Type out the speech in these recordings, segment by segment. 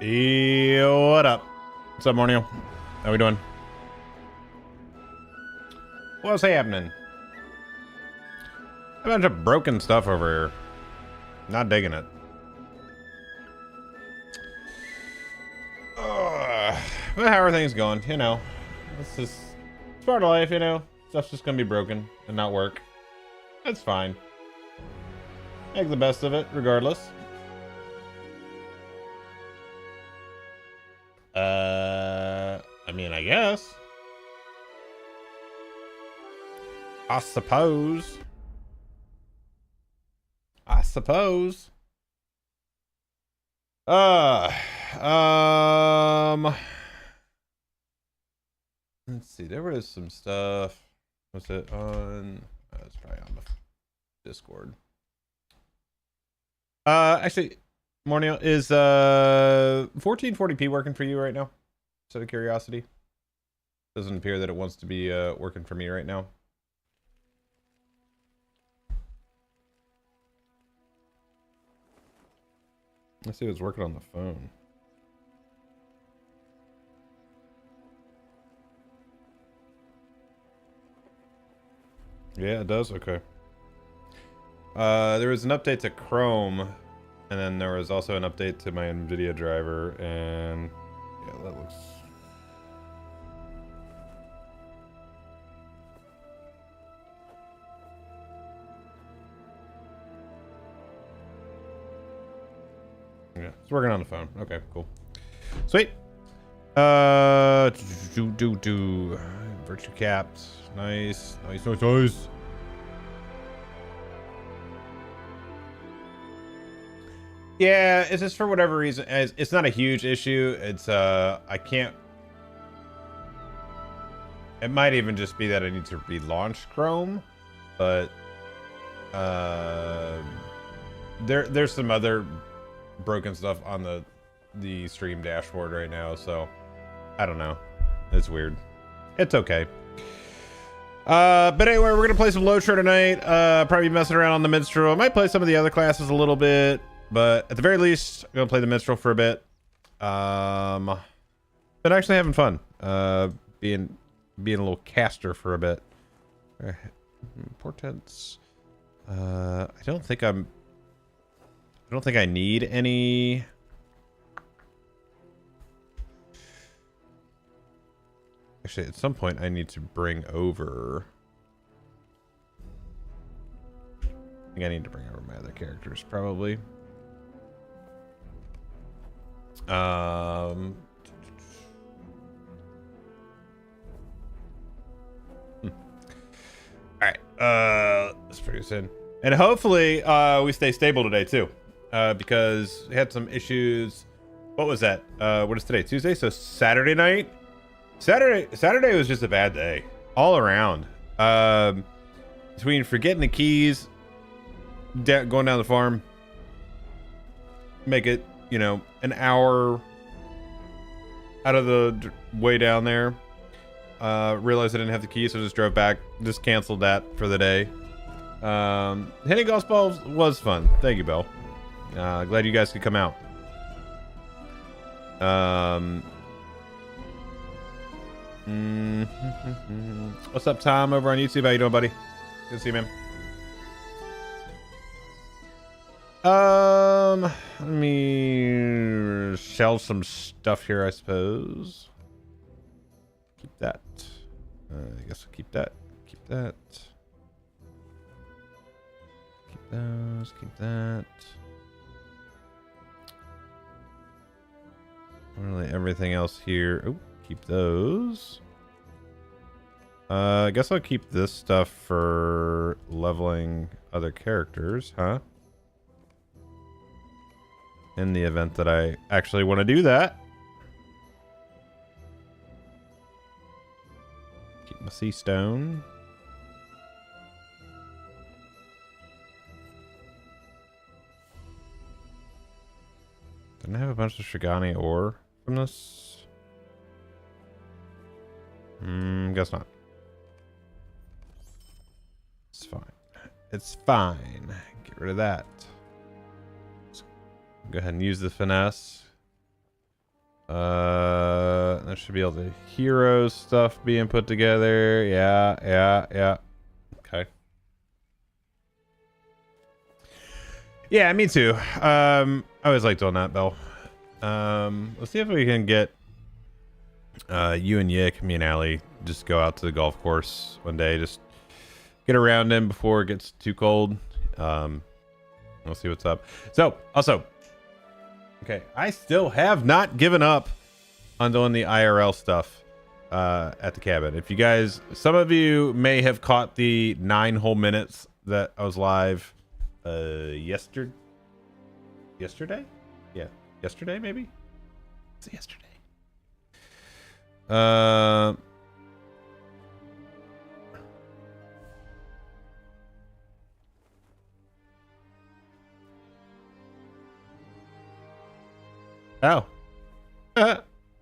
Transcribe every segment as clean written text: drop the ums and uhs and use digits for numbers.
Yo, what up? What's up, Mornio? How we doing? What's happening? A bunch of broken stuff over here. Not digging it. But how are things going? You know, this is part of life, you know. Stuff's just gonna be broken and not work. That's fine. Make the best of it, regardless. I mean, I guess. I suppose. Let's see, there was some stuff. Was it on? It's probably on the Discord. Actually, Mornio, is 1440p working for you right now? Just out of curiosity. Doesn't appear that it wants to be working for me right now. Let's see if it's working on the phone. Yeah, it does? Okay. There was an update to Chrome, and then there was also an update to my NVIDIA driver, and yeah, that looks... Yeah, it's working on the phone. Okay, cool. Sweet. Virtue caps. Nice. Yeah, it's just for whatever reason. It's not a huge issue. It's I can't. It might even just be that I need to relaunch Chrome, but there's some other broken stuff on the stream dashboard right now, so I don't know. It's weird. It's okay. But anyway, we're gonna play some LOTRO tonight. Probably messing around on the Minstrel. I might play some of the other classes a little bit, but at the very least, I'm gonna play the Minstrel for a bit. Been actually having fun. Being a little caster for a bit. Portents. I don't think I need any. Actually, at some point I need to bring over. I think I need to bring over my other characters, probably. All right. Let's produce in, and hopefully we stay stable today too, because we had some issues. What was that? What is today? Tuesday. So Saturday night. Saturday was just a bad day all around. Between forgetting the keys, going down the farm, make it, you know, an hour out of the way down there. Realized I didn't have the keys, so I just drove back. Just canceled that for the day. Hitting golf balls was fun. Thank you, Belle. Glad you guys could come out. What's up, Tom, over on YouTube? How you doing, buddy? Good to see you, man. Let me sell some stuff here, I suppose. Keep that. I guess I'll keep that. Keep that. Keep those. Keep that. Really, everything else here. Oh. Keep those. I guess I'll keep this stuff for leveling other characters, huh? In the event that I actually want to do that. Keep my sea stone. Didn't I have a bunch of Shigani ore from this? Guess not. It's fine. It's fine. Get rid of that. Let's go ahead and use the finesse. That should be all the hero stuff being put together. Yeah. Okay. Yeah, me too. I always like doing that, Bill. Let's see if we can get you and Yick, me and Allie, just go out to the golf course one day. Just get around him before it gets too cold. We'll see what's up. So, also, okay, I still have not given up on doing the IRL stuff at the cabin. If you guys, some of you may have caught the 9 whole minutes that I was live yesterday? Yeah, yesterday maybe? Was it yesterday? Oh.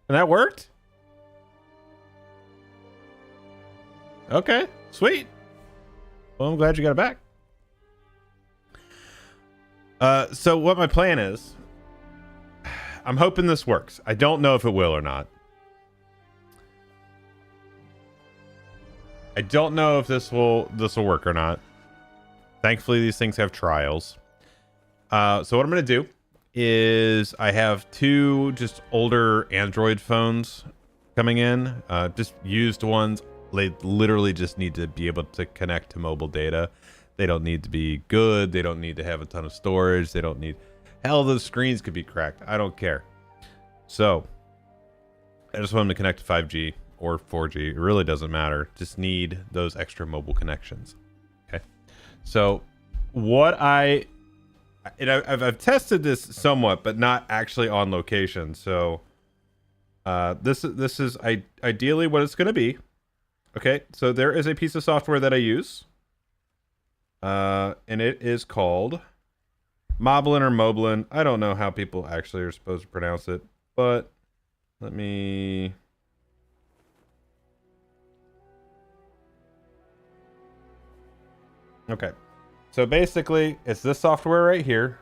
And that worked? Okay, sweet. Well, I'm glad you got it back. So what my plan is, I'm hoping this works. I don't know if it will or not. I don't know if this will work or not. Thankfully, these things have trials. So what I'm going to do is I have 2 just older Android phones coming in, just used ones. They literally just need to be able to connect to mobile data. They don't need to be good. They don't need to have a ton of storage. They don't need, hell, the screens could be cracked. I don't care. So I just want them to connect to 5G or 4G. It really doesn't matter. Just need those extra mobile connections. Okay. So what I've tested this somewhat, but not actually on location. So this is ideally what it's going to be. Okay, so there is a piece of software that I use, and it is called Moblin or Moblin. I don't know how people actually are supposed to pronounce it, but let me... Okay, so basically it's this software right here.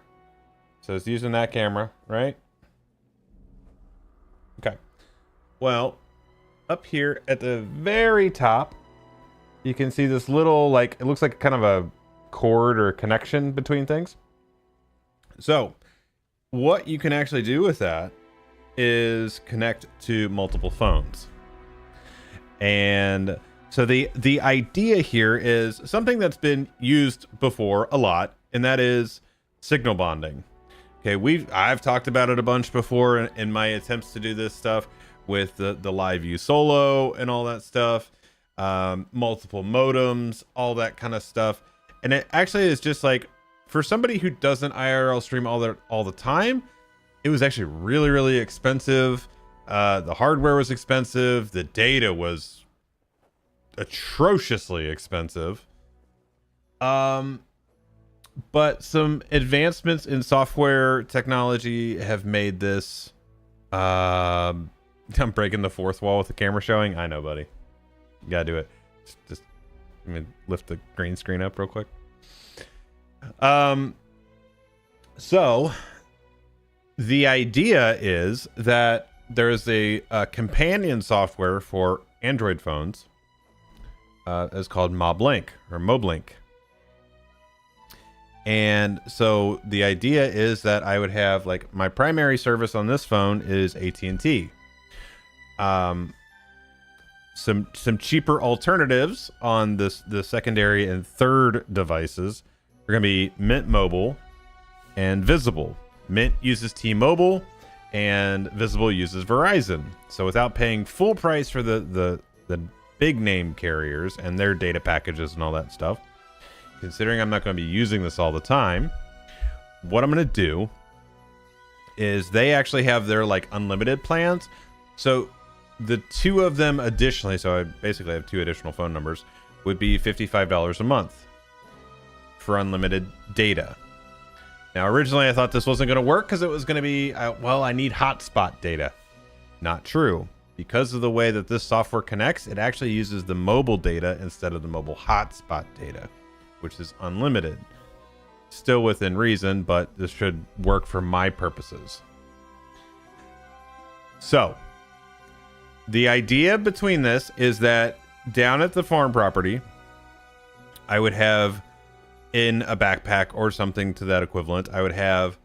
So it's using that camera, right? Okay, well, up here at the very top, you can see this little, like, it looks like kind of a cord or connection between things. So what you can actually do with that is connect to multiple phones. And so the idea here is something that's been used before a lot, and that is signal bonding. Okay, I've talked about it a bunch before in my attempts to do this stuff with the live view solo and all that stuff, multiple modems, all that kind of stuff. And it actually is just like, for somebody who doesn't IRL stream all the time, it was actually really, really expensive. The hardware was expensive. The data was atrociously expensive. But some advancements in software technology have made this, I'm breaking the fourth wall with the camera showing. I know, buddy. You gotta do it. Just let me lift the green screen up real quick. So the idea is that there's a companion software for Android phones. It's called Moblink or Moblink. And so the idea is that I would have, like, my primary service on this phone is AT&T. Some cheaper alternatives on the secondary and third devices are going to be Mint Mobile and Visible. Mint uses T-Mobile and Visible uses Verizon. So without paying full price for the big name carriers and their data packages and all that stuff, considering I'm not going to be using this all the time, what I'm going to do is they actually have their, like, unlimited plans. So the 2 of them additionally, so I basically have 2 additional phone numbers, would be $55 a month for unlimited data. Now, originally I thought this wasn't going to work because it was going to be, well, I need hotspot data. Not true. Because of the way that this software connects, it actually uses the mobile data instead of the mobile hotspot data, which is unlimited. Still within reason, but this should work for my purposes. So the idea between this is that down at the farm property, I would have in a backpack or something to that equivalent, I would have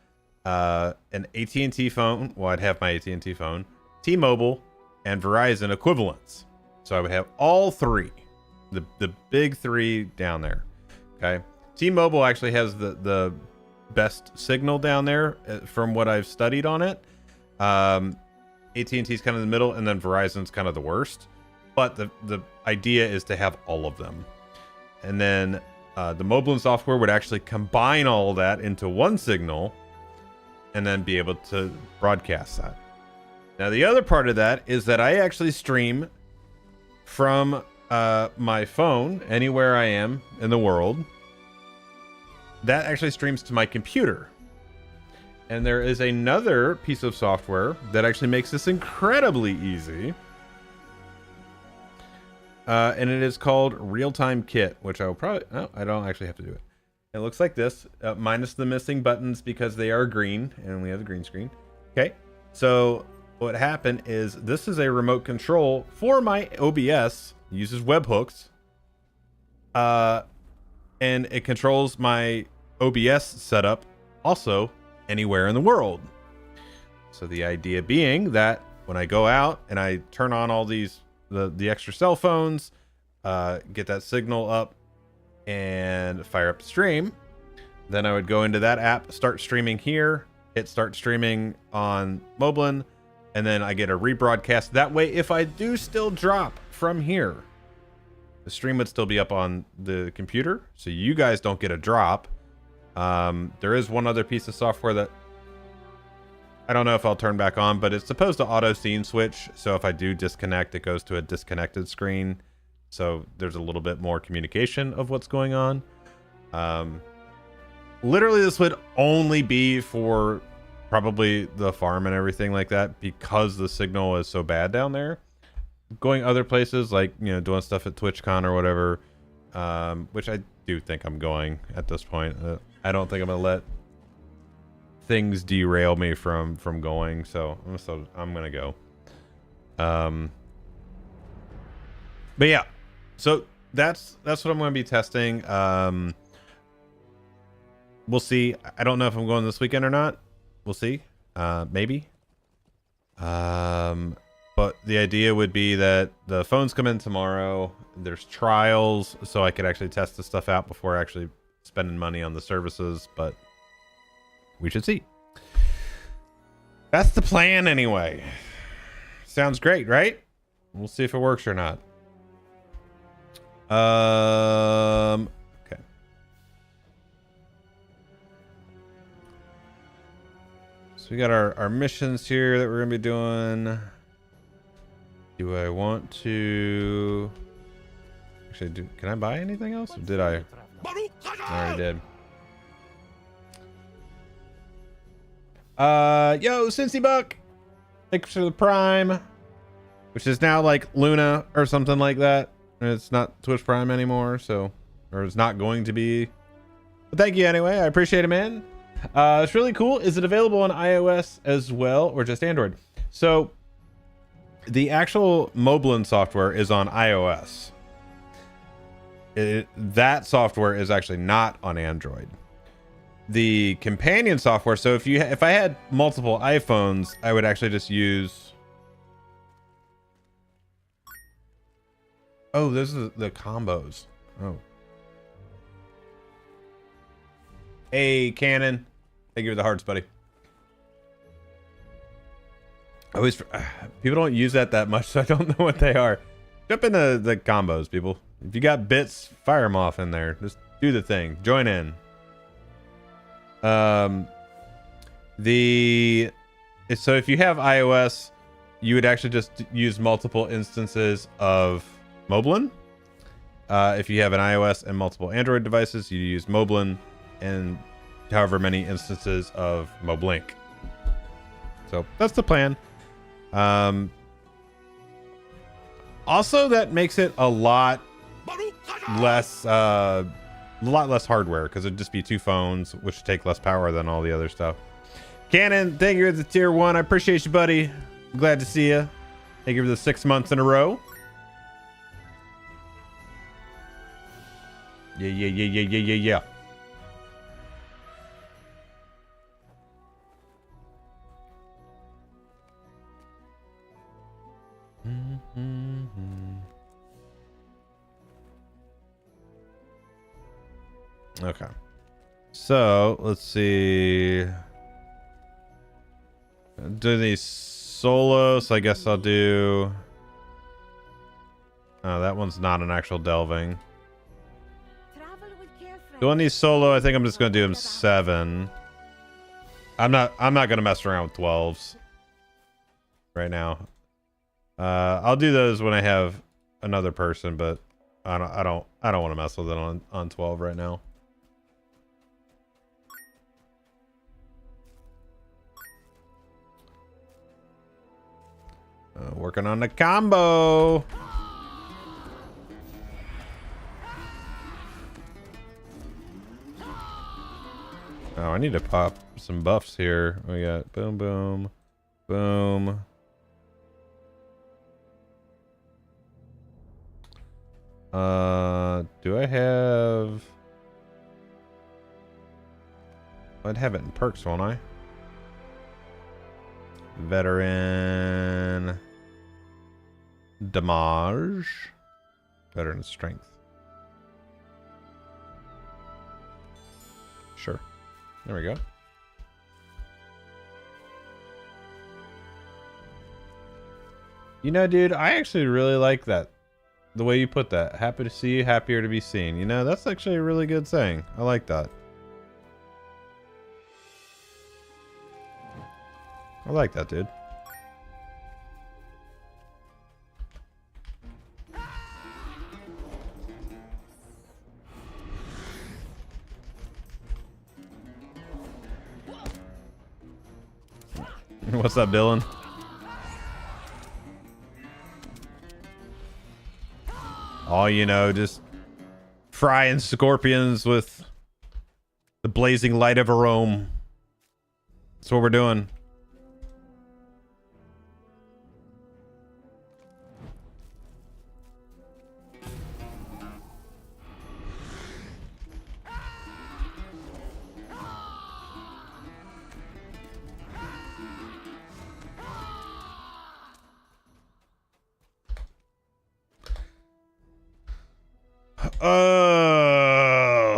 an AT&T phone. Well, I'd have my AT&T phone, T-Mobile, and Verizon equivalents. So I would have all three, the big three down there. Okay. T-Mobile actually has the best signal down there from what I've studied on it. AT&T's kind of in the middle, and then Verizon's kind of the worst. But the idea is to have all of them. And then the Moblin software would actually combine all of that into one signal and then be able to broadcast that. Now, the other part of that is that I actually stream from my phone anywhere I am in the world. That actually streams to my computer. And there is another piece of software that actually makes this incredibly easy. And it is called Real-Time Kit, which I will probably... Oh, I don't actually have to do it. It looks like this, minus the missing buttons because they are green, and we have the green screen. Okay, so what happened is this is a remote control for my OBS. It uses webhooks. And it controls my OBS setup also anywhere in the world. So the idea being that when I go out and I turn on all these the extra cell phones, get that signal up and fire up the stream, then I would go into that app, start streaming here, hit start streaming on Moblin, and then I get a rebroadcast. That way, if I do still drop from here, the stream would still be up on the computer, so you guys don't get a drop. There is one other piece of software that I don't know if I'll turn back on, but it's supposed to auto scene switch. So if I do disconnect, it goes to a disconnected screen. So there's a little bit more communication of what's going on. Literally, this would only be for probably the farm and everything like that because the signal is so bad down there. Going other places, like, you know, doing stuff at TwitchCon or whatever, which I do think I'm going at this point. I don't think I'm going to let things derail me from going, so I'm gonna go. But yeah, so that's what I'm gonna be testing. We'll see. I don't know if I'm going this weekend or not. We'll see. Maybe. But the idea would be that the phones come in tomorrow. There's trials, so I could actually test the stuff out before actually spending money on the services, but we should see. That's the plan anyway. Sounds great, right? We'll see if it works or not. Okay. So we got our missions here that we're gonna be doing. Do I want to actually can I buy anything else? Or did I? I already did. Yo, Cincy Buck, thanks for the Prime, which is now like Luna or something like that. It's not Twitch Prime anymore, so, or it's not going to be. But thank you anyway. I appreciate it, man. It's really cool. Is it available on iOS as well, or just Android? So the actual Moblin software is on iOS. That software is actually not on Android. The companion software, so if I had multiple iPhones, I would actually just use... Oh, this is the combos. Oh. Hey, Canon. Thank you for the hearts, buddy. I always... People don't use that much, so I don't know what they are. Jump into the combos, people. If you got bits, fire them off in there. Just do the thing. Join in. So if you have iOS, you would actually just use multiple instances of Moblin. If you have an iOS and multiple Android devices, you use Moblin and however many instances of Moblink. So that's the plan. Also, that makes it a lot less hardware, because it'd just be two phones, which take less power than all the other stuff. Canon, thank you for the tier 1. I appreciate you, buddy. Glad to see you. Thank you for the 6 months in a row. Yeah. Okay. So let's see. Do these solos. I guess I'll do. Oh, that one's not an actual delving. Doing these solo, I think I'm just gonna do them 7. I'm not gonna mess around with 12s right now. I'll do those when I have another person, but I don't want to mess with it on 12 right now. Working on the combo. Oh, I need to pop some buffs here. We got boom, boom, boom. Do I have... I'd have it in perks, won't I? Veteran... Damage. Veteran strength. Sure. There we go. You know, dude, I actually really like that. The way you put that. Happy to see you, happier to be seen. You know, that's actually a really good saying. I like that. I like that, dude. What's up, Dylan? Oh, you know, just frying scorpions with the blazing light of a Rome. That's what we're doing.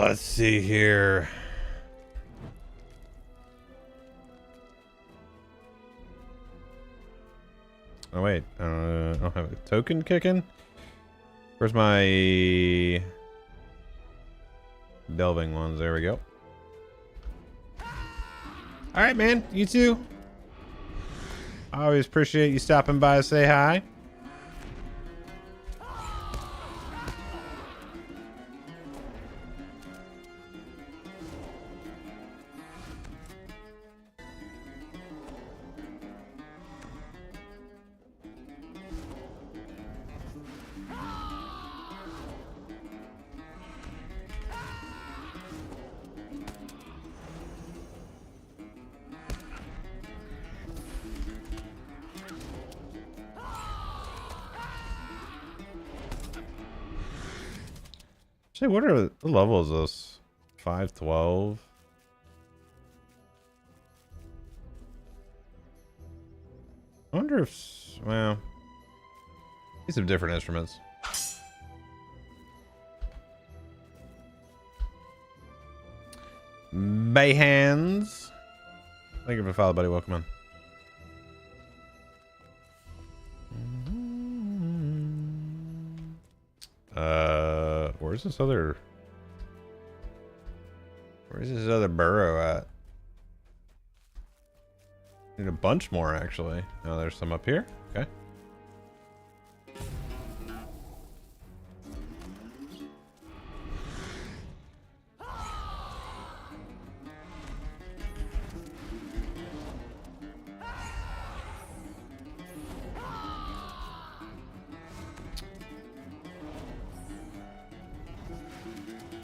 Let's see here. Oh wait, I don't have a token kicking. Where's my delving ones? There we go. All right, man. You too. I always appreciate you stopping by to say hi. Say, what level is this? 512. I wonder if, well, these have different instruments. Bayhands. Thank you for the follow, buddy. Welcome on. Where's this other burrow at? Need a bunch more, actually. Oh, there's some up here. Okay.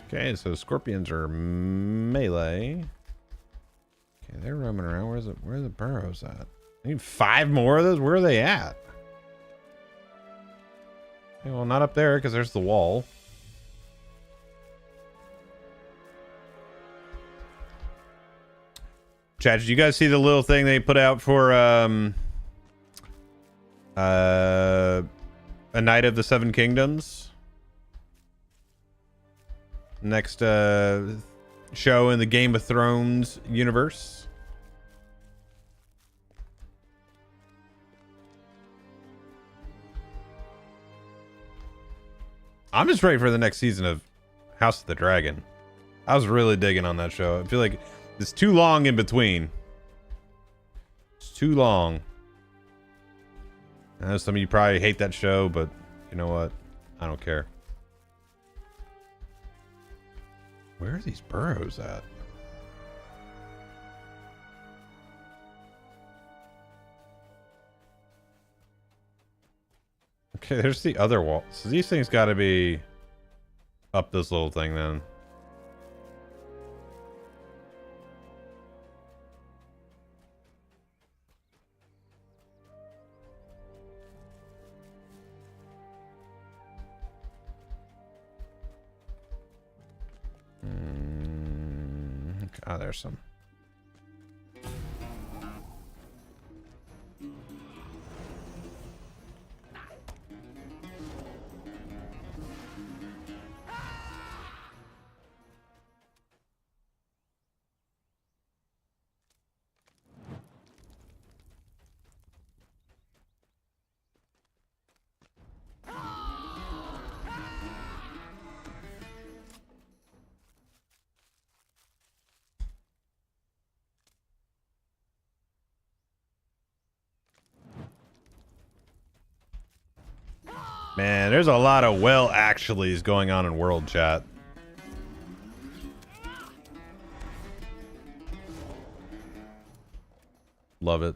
Okay, so scorpions are melee. Okay, they're roaming around. Where are the burrows at? I need 5 more of those. Where are they at? Okay, well, not up there because there's the wall. Chat, did you guys see the little thing they put out for A Knight of the Seven Kingdoms? Next show in the Game of Thrones universe. I'm just ready for the next season of House of the Dragon. I was really digging on that show. I feel like it's too long in between. It's too long. I know some of you probably hate that show, but you know what? I don't care. Where are these burrows at? Okay, there's the other wall. So these things got to be up this little thing then. Ah, there's some. Man, there's a lot of well actuallys going on in world chat. Love it.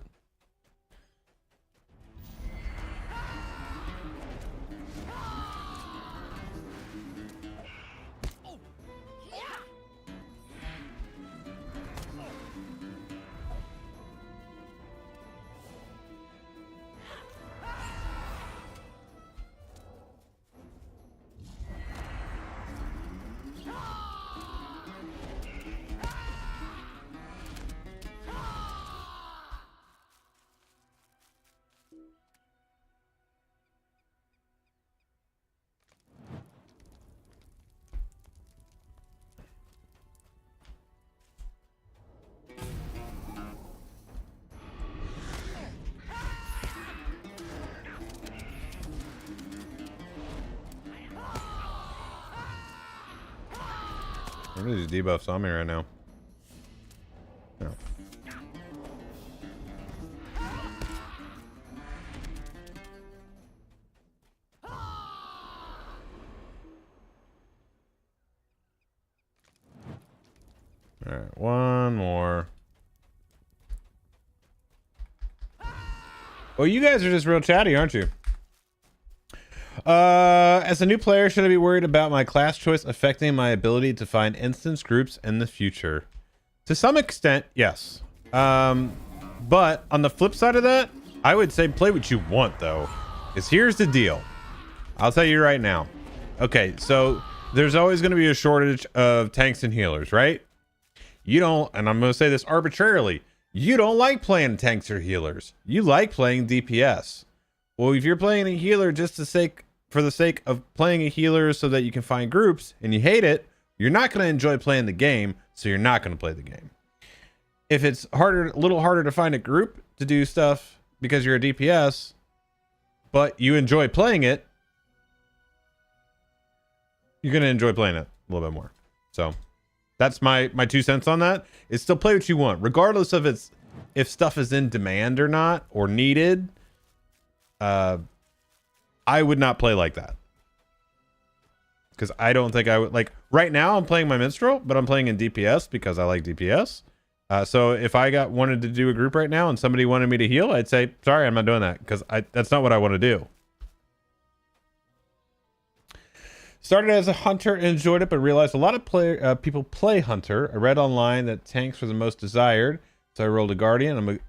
What are these debuffs on me right now? No. Alright, one more. Well, you guys are just real chatty, aren't you? As a new player, should I be worried about my class choice affecting my ability to find instance groups in the future? To some extent, yes. But on the flip side of that, I would say play what you want, though. Because here's the deal. I'll tell you right now. Okay, so there's always going to be a shortage of tanks and healers, right? You don't, and I'm going to say this arbitrarily, you don't like playing tanks or healers. You like playing DPS. Well, if you're playing a healer just for the sake of playing a healer so that you can find groups and you hate it, you're not going to enjoy playing the game, so you're not going to play the game. If it's a little harder to find a group to do stuff because you're a DPS, but you enjoy playing it, you're going to enjoy playing it a little bit more. So that's my 2 cents on that. Is still play what you want, regardless of if stuff is in demand or not, or needed. I would not play like that. Because I don't think I would, like, right now I'm playing my Minstrel, but I'm playing in DPS because I like DPS. So if I wanted to do a group right now and somebody wanted me to heal, I'd say, sorry, I'm not doing that, because that's not what I want to do. Started as a hunter and enjoyed it, but realized a lot of people play hunter. I read online that tanks were the most desired, so I rolled a guardian.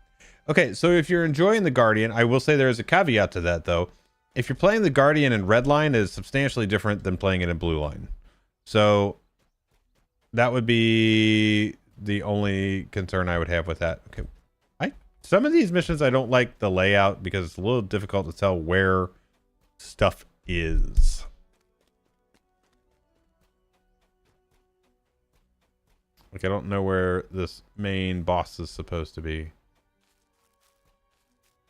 Okay, so if you're enjoying the Guardian, I will say there is a caveat to that, though. If you're playing the Guardian in red line, it is substantially different than playing it in blue line. So that would be the only concern I would have with that. Okay, some of these missions I don't like the layout because it's a little difficult to tell where stuff is. Like I don't know where this main boss is supposed to be.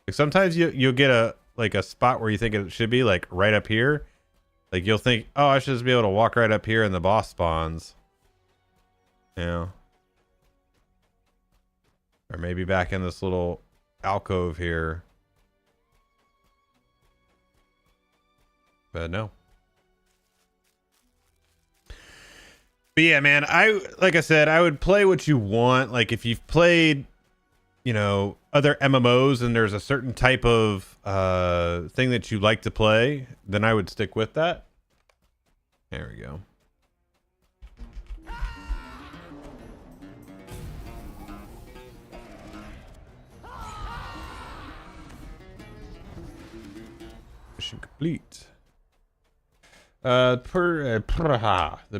Like sometimes you'll get a spot where you think it should be, like right up here. Like you'll think, oh, I should just be able to walk right up here and the boss spawns. Yeah. Or maybe back in this little alcove here. But no. But yeah, man, like I said, I would play what you want. Like if you've played, you know, other MMOs and there's a certain type of thing that you like to play, then I would stick with that. There we go. Mission complete. The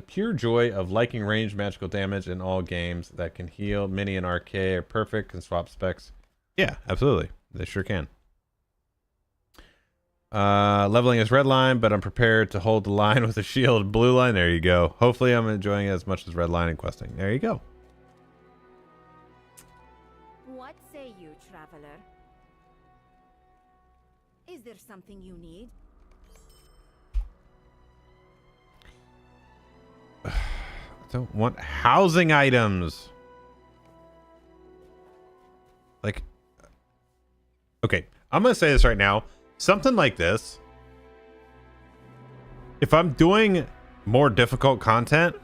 pure joy of liking ranged magical damage in all games that can heal. Mini and RK are perfect, can swap specs. Yeah, absolutely. They sure can. Leveling is red line, but I'm prepared to hold the line with a shield blue line. There you go. Hopefully I'm enjoying it as much as red line and questing. There you go. What say you, traveler? Is there something you need? I don't want housing items. Like, okay, I'm gonna say this right now. Something like this, if I'm doing more difficult content,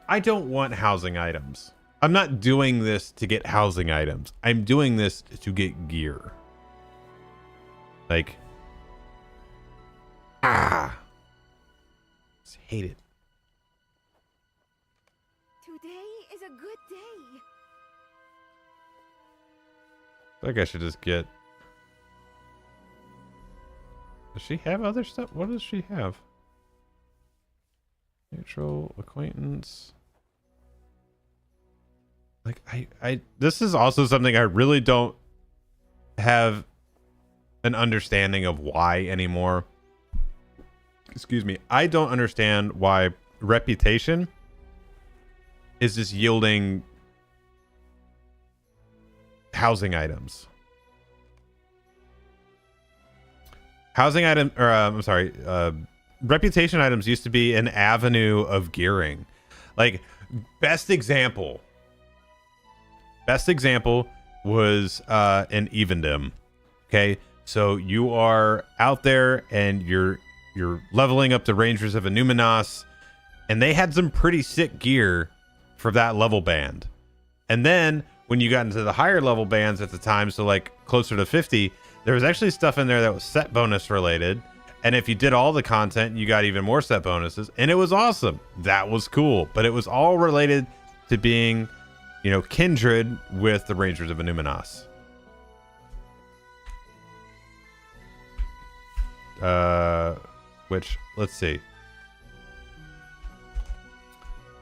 I don't want housing items. I'm not doing this to get housing items. I'm doing this to get gear. Like, just hate it. Today is a good day. I think I should just get... Does she have other stuff? What does she have? Neutral acquaintance. Like this is also something I really don't have an understanding of why anymore. Excuse me. I don't understand why reputation is just yielding housing items. Reputation items used to be an avenue of gearing. Like, best example was in Evendim. Okay, so you are out there and you're leveling up the Rangers of Numinos, and they had some pretty sick gear for that level band. And then when you got into the higher level bands at the time, so like closer to 50, there was actually stuff in there that was set bonus related. And if you did all the content, you got even more set bonuses. And it was awesome. That was cool. But it was all related to being, you know, kindred with the Rangers of Numinos. Which, let's see.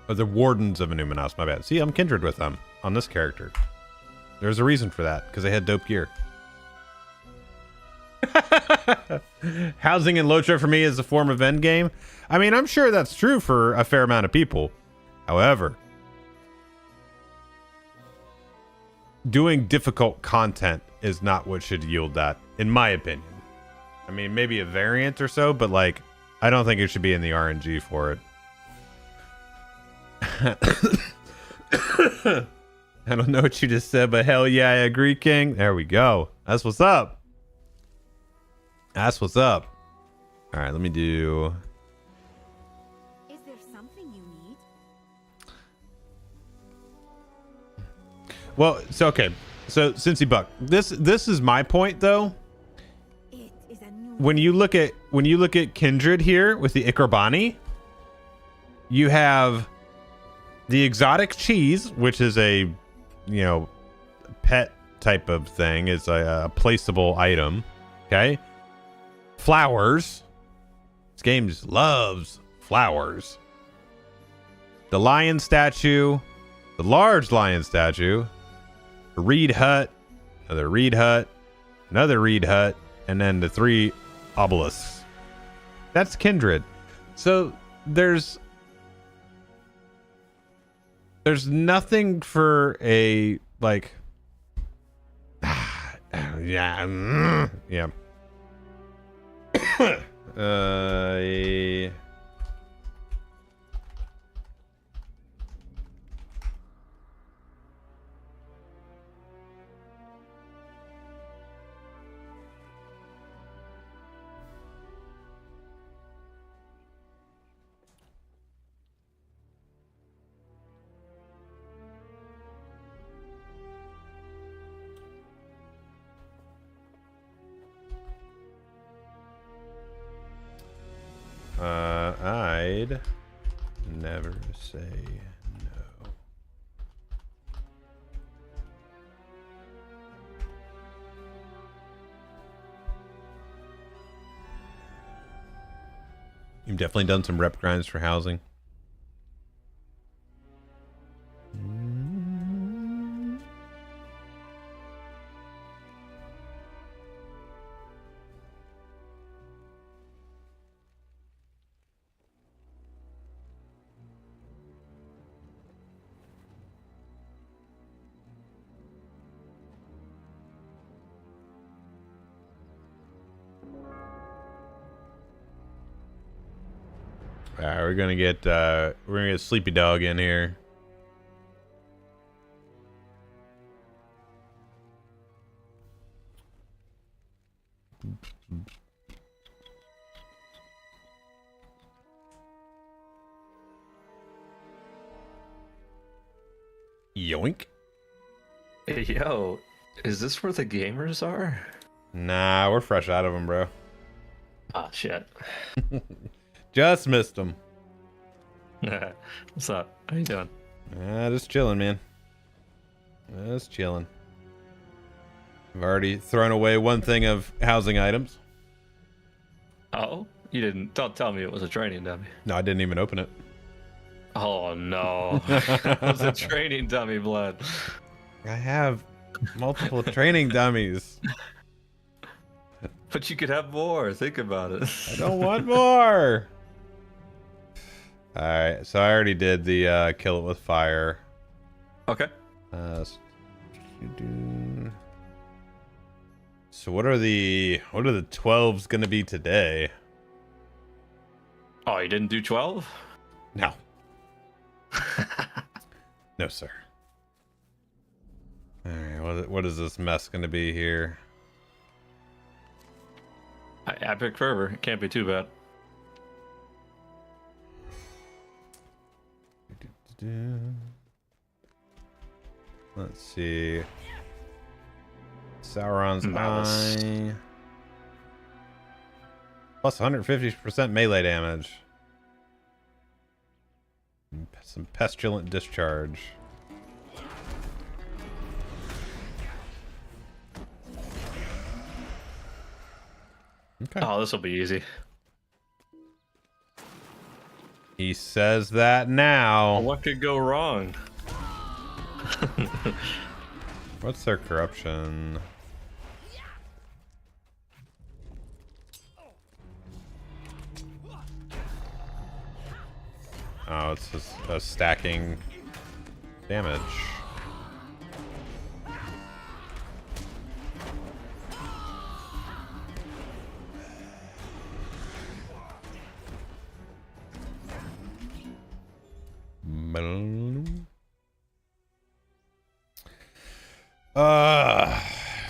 Oh, the Wardens of Numinos, my bad. See, I'm kindred with them on this character. There's a reason for that, because they had dope gear. Housing in LOTRO for me is a form of endgame. I mean, I'm sure that's true for a fair amount of people. However, doing difficult content is not what should yield that, in my opinion. I mean, maybe a variant or so, but like, I don't think it should be in the RNG for it. I don't know what you just said, but hell yeah, I agree, King. There we go. That's what's up. That's what's up. All right, let me do... Is there something you need? Well, so okay. So, Cincy Buck, this is my point though. It is a new When you look at Kindred here with the Ikorbani, you have the exotic cheese, which is a, you know, pet type of thing. It's a placeable item. Okay. Flowers. This game just loves flowers. The lion statue. The large lion statue. A reed hut. Another reed hut. Another reed hut. And then the 3 obelisks. That's kindred. So there's nothing for a like yeah. I'd never say no. You've definitely done some rep grinds for housing. Alright, we're gonna get Sleepy Dog in here. Yoink. Hey, yo, is this where the gamers are? Nah, we're fresh out of them, bro. Ah, shit. Just missed them. What's up? How you doing? Just chilling, man. Just chilling. I've already thrown away one thing of housing items. Oh, you didn't? Don't tell me it was a training dummy. No, I didn't even open it. Oh no, it was a training dummy, Blood. I have multiple training dummies. But you could have more. Think about it. I don't want more. All right, so I already did the kill it with fire. Okay. So what are the 12s gonna be today? Oh, you didn't do 12? No. No, sir. All right, what is this mess gonna be here? Epic fervor. It can't be too bad. Let's see. Sauron's Malice. Eye. Plus 150% melee damage. Some pestilent discharge. Okay. Oh, this will be easy. He says that now. What could go wrong? What's their corruption? Oh, it's just stacking damage.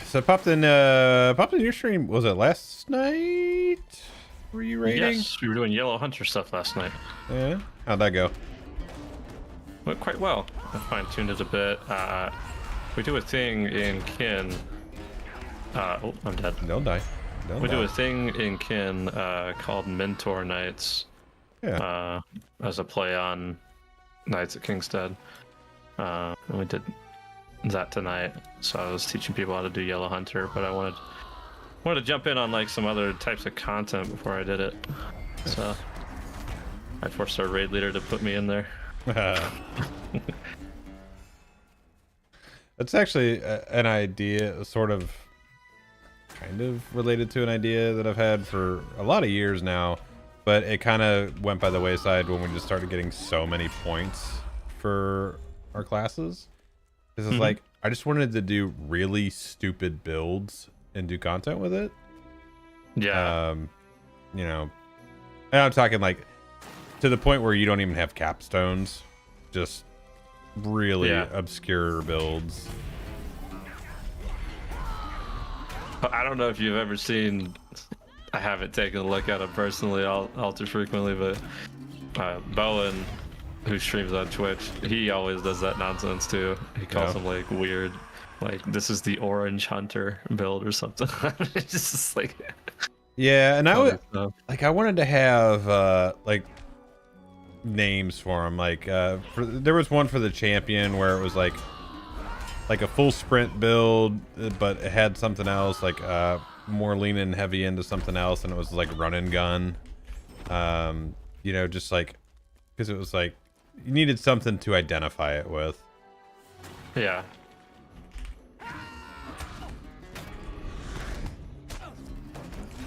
So popped in your stream. Was it last night? Were you raiding? Yes, we were doing Yellow Hunter stuff last night. Yeah. How'd that go? Went quite well. I fine-tuned it a bit. We do a thing in Kin. Oh, I'm dead. Don't die. We do a thing in Kin called Mentor Nights. Yeah. As a play on Knights at Kingstead. And we did that tonight, so I was teaching people how to do Yellow Hunter, but I wanted to jump in on like some other types of content before I did it. So I forced our raid leader to put me in there. That's actually an idea, sort of, kind of related to an idea that I've had for a lot of years now, but it kind of went by the wayside when we just started getting so many points for our classes. This is like, I just wanted to do really stupid builds and do content with it. Yeah. You know, and I'm talking like to the point where you don't even have capstones, just really obscure builds. I don't know if you've ever seen, I haven't taken a look at it personally all too frequently, but Bowen, who streams on Twitch, he always does that nonsense too. He calls them like weird, like this is the Orange Hunter build or something. It's just like, yeah, and I would like, I wanted to have like names for them, like there was one for the champion where it was like a full sprint build, but it had something else, like more leaning heavy into something else, and it was like run and gun. You know, just like, because it was like you needed something to identify it with. Yeah.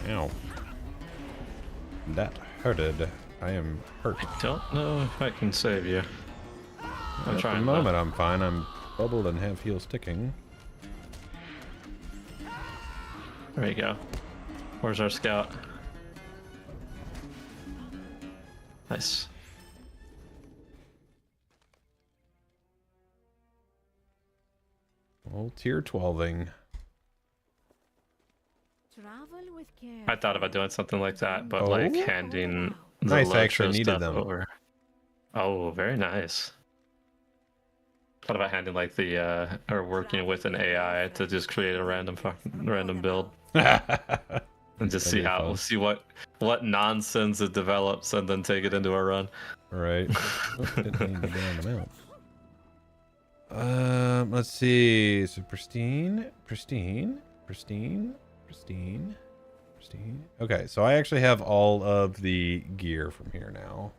Ow. That hurted. I am hurt. I don't know if I can save you. I'm At trying. the moment, I'm fine. I'm bubbled and have heals ticking. There you go. Where's our scout? Nice. Well, tier 12ing. Travel with care. I thought about doing something like that, but like handing the Nice, I actually LOTRO needed stuff them. over. Oh, very nice. Thought about handing like the or working with an AI to just create a random build and just see how we'll see what nonsense it develops and then take it into a run. Right. Let's see. So pristine. Okay, so I actually have all of the gear from here now.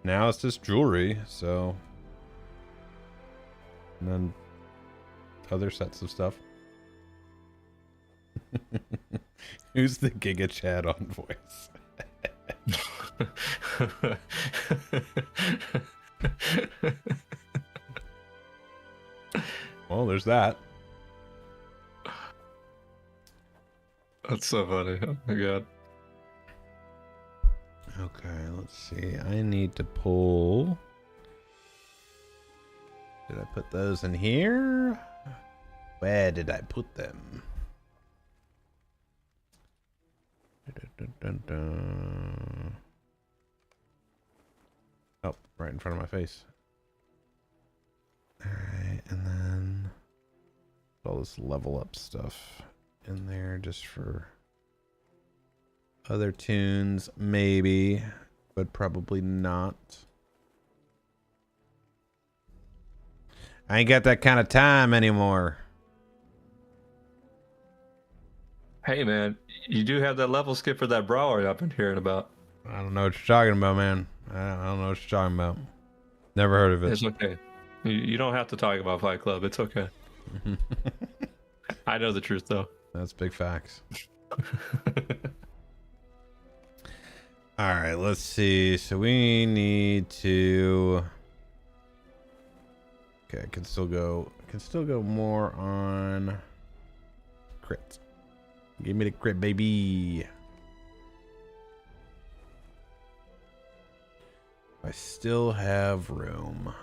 Now it's just jewelry, so, and then other sets of stuff. Who's the Giga Chad on voice? Well, there's that. That's so funny. Oh my god. Okay, let's see. I need to pull. Did I put those in here? Where did I put them? Dun, dun, dun. Oh, right in front of my face. Alright, and then all this level up stuff in there just for other tunes, maybe, but probably not. I ain't got that kind of time anymore. Hey man, you do have that level skip for that brawler I've been hearing about. I don't know what you're talking about, man. I don't know what you're talking about. Never heard of it. It's okay. You don't have to talk about Fight Club. It's okay. I know the truth though. That's big facts. All right, let's see. So we need to. Okay, I can still go more on crit. Give me the crit, baby. I still have room.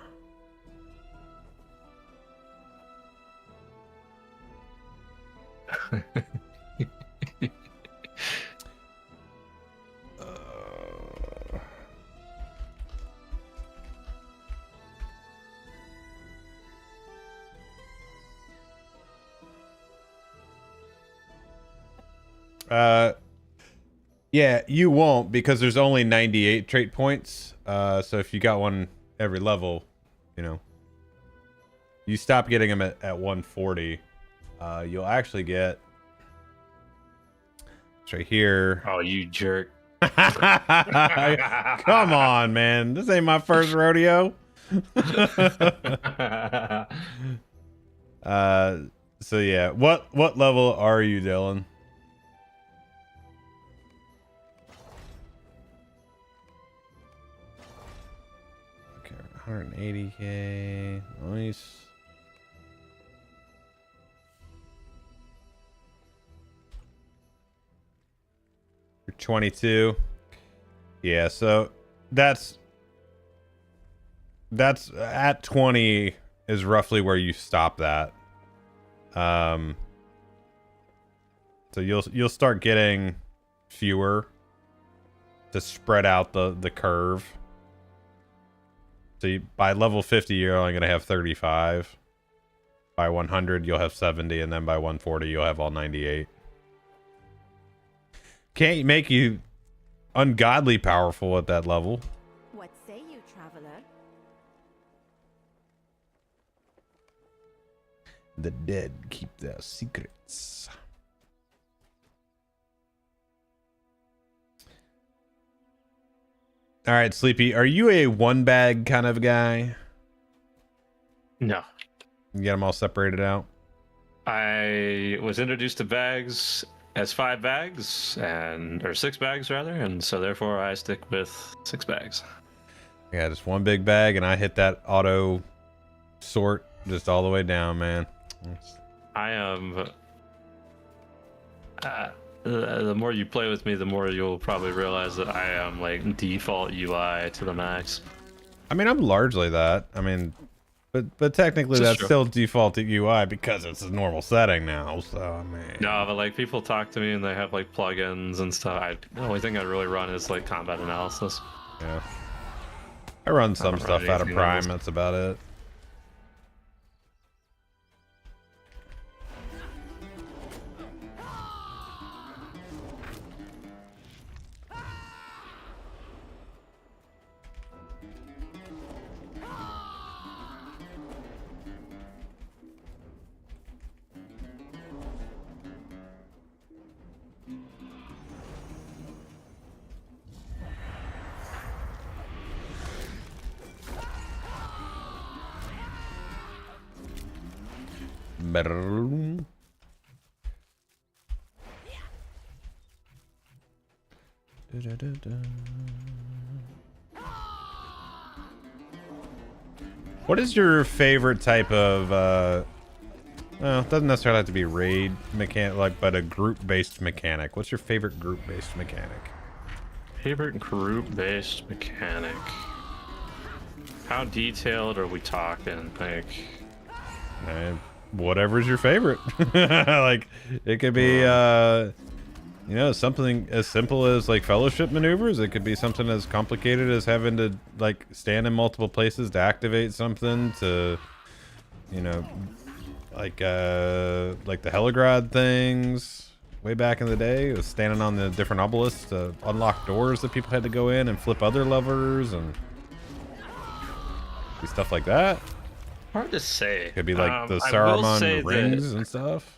Yeah, you won't, because there's only 98 trait points. So if you got one every level, you know, you stop getting them at 140, you'll actually get, it's right here. Oh, you jerk. Come on, man. This ain't my first rodeo. So yeah, what level are you, Dylan? Okay, 180k. Nice. You're 22. Yeah, so that's at 20 is roughly where you stop that. So you'll start getting fewer to spread out the curve. So by level 50 you're only gonna have 35. By 100 you'll have 70, and then by 140 you'll have all 98. Can't make you ungodly powerful at that level. What say you, traveler? The dead keep their secrets. All right, Sleepy, are you a one bag kind of guy? No. You get them all separated out? I was introduced to bags as 5 bags, or 6 bags rather, and so therefore I stick with 6 bags. Yeah, just one big bag, and I hit that auto sort just all the way down, man. I am. The more you play with me, the more you'll probably realize that I am like default UI to the max. I mean, I'm largely that. I mean, but technically that's still default to UI because it's a normal setting now. So I mean, no, but like people talk to me and they have like plugins and stuff. The only thing I really run is like combat analysis. Yeah, I run some stuff out of Prime. That's about it. What is your favorite type of well, it doesn't necessarily have to be raid mechanic, but a group-based mechanic. What's your favorite group-based mechanic? Favorite group-based mechanic? How detailed are we talking? Like, whatever's your favorite. Like, it could be you know, something as simple as like fellowship maneuvers. It could be something as complicated as having to like stand in multiple places to activate something, to, you know, like the Heligrad things way back in the day. It was standing on the different obelisks to unlock doors that people had to go in and flip other levers, and stuff like that. Hard to say. Could be like the Saruman rings and stuff.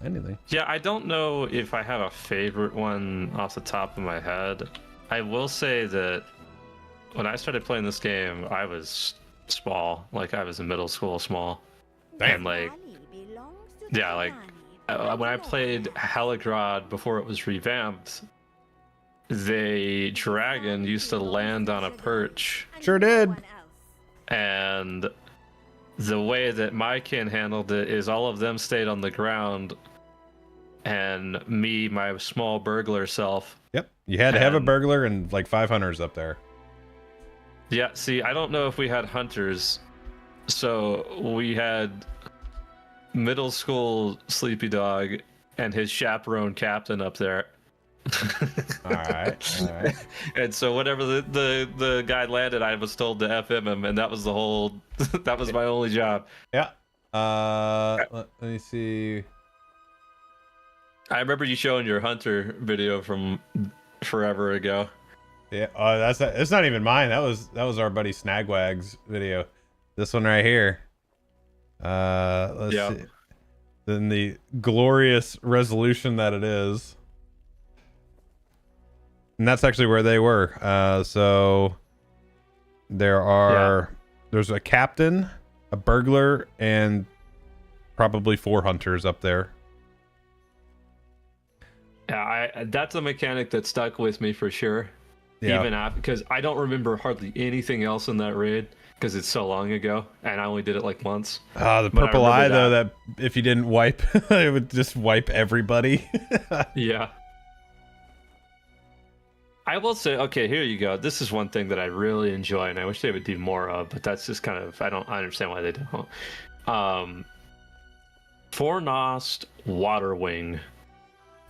Anything. Yeah, I don't know if I have a favorite one off the top of my head. I will say that when I started playing this game, I was small. Like, I was in middle school small. Damn. And like, yeah, like when I played Heligrad before it was revamped, the dragon used to land on a perch. Sure did. And the way that my kin handled it is all of them stayed on the ground, and me, my small burglar self. Yep, you had to have a burglar and like 5 hunters up there. Yeah, see, I don't know if we had hunters, so we had middle school Sleepy Dog and his chaperone captain up there. All right. And so whenever the guy landed, I was told to FM him, and that was the whole. That was my only job. Yeah. Let me see. I remember you showing your hunter video from forever ago. Yeah. It's not even mine. That was our buddy Snagwag's video. This one right here. Let's Yeah. see. Then the glorious resolution that it is. And that's actually where they were. So there's a captain, a burglar, and probably 4 hunters up there. Yeah, that's a mechanic that stuck with me for sure. Yeah. Even after, because I don't remember hardly anything else in that raid because it's so long ago, and I only did it like once. The But I purple eye, remember though, that if you didn't wipe, it would just wipe everybody. Yeah. I will say, okay, here you go. This is one thing that I really enjoy, and I wish they would do more of, but that's just kind of, I understand why they don't. Fornost Water Wing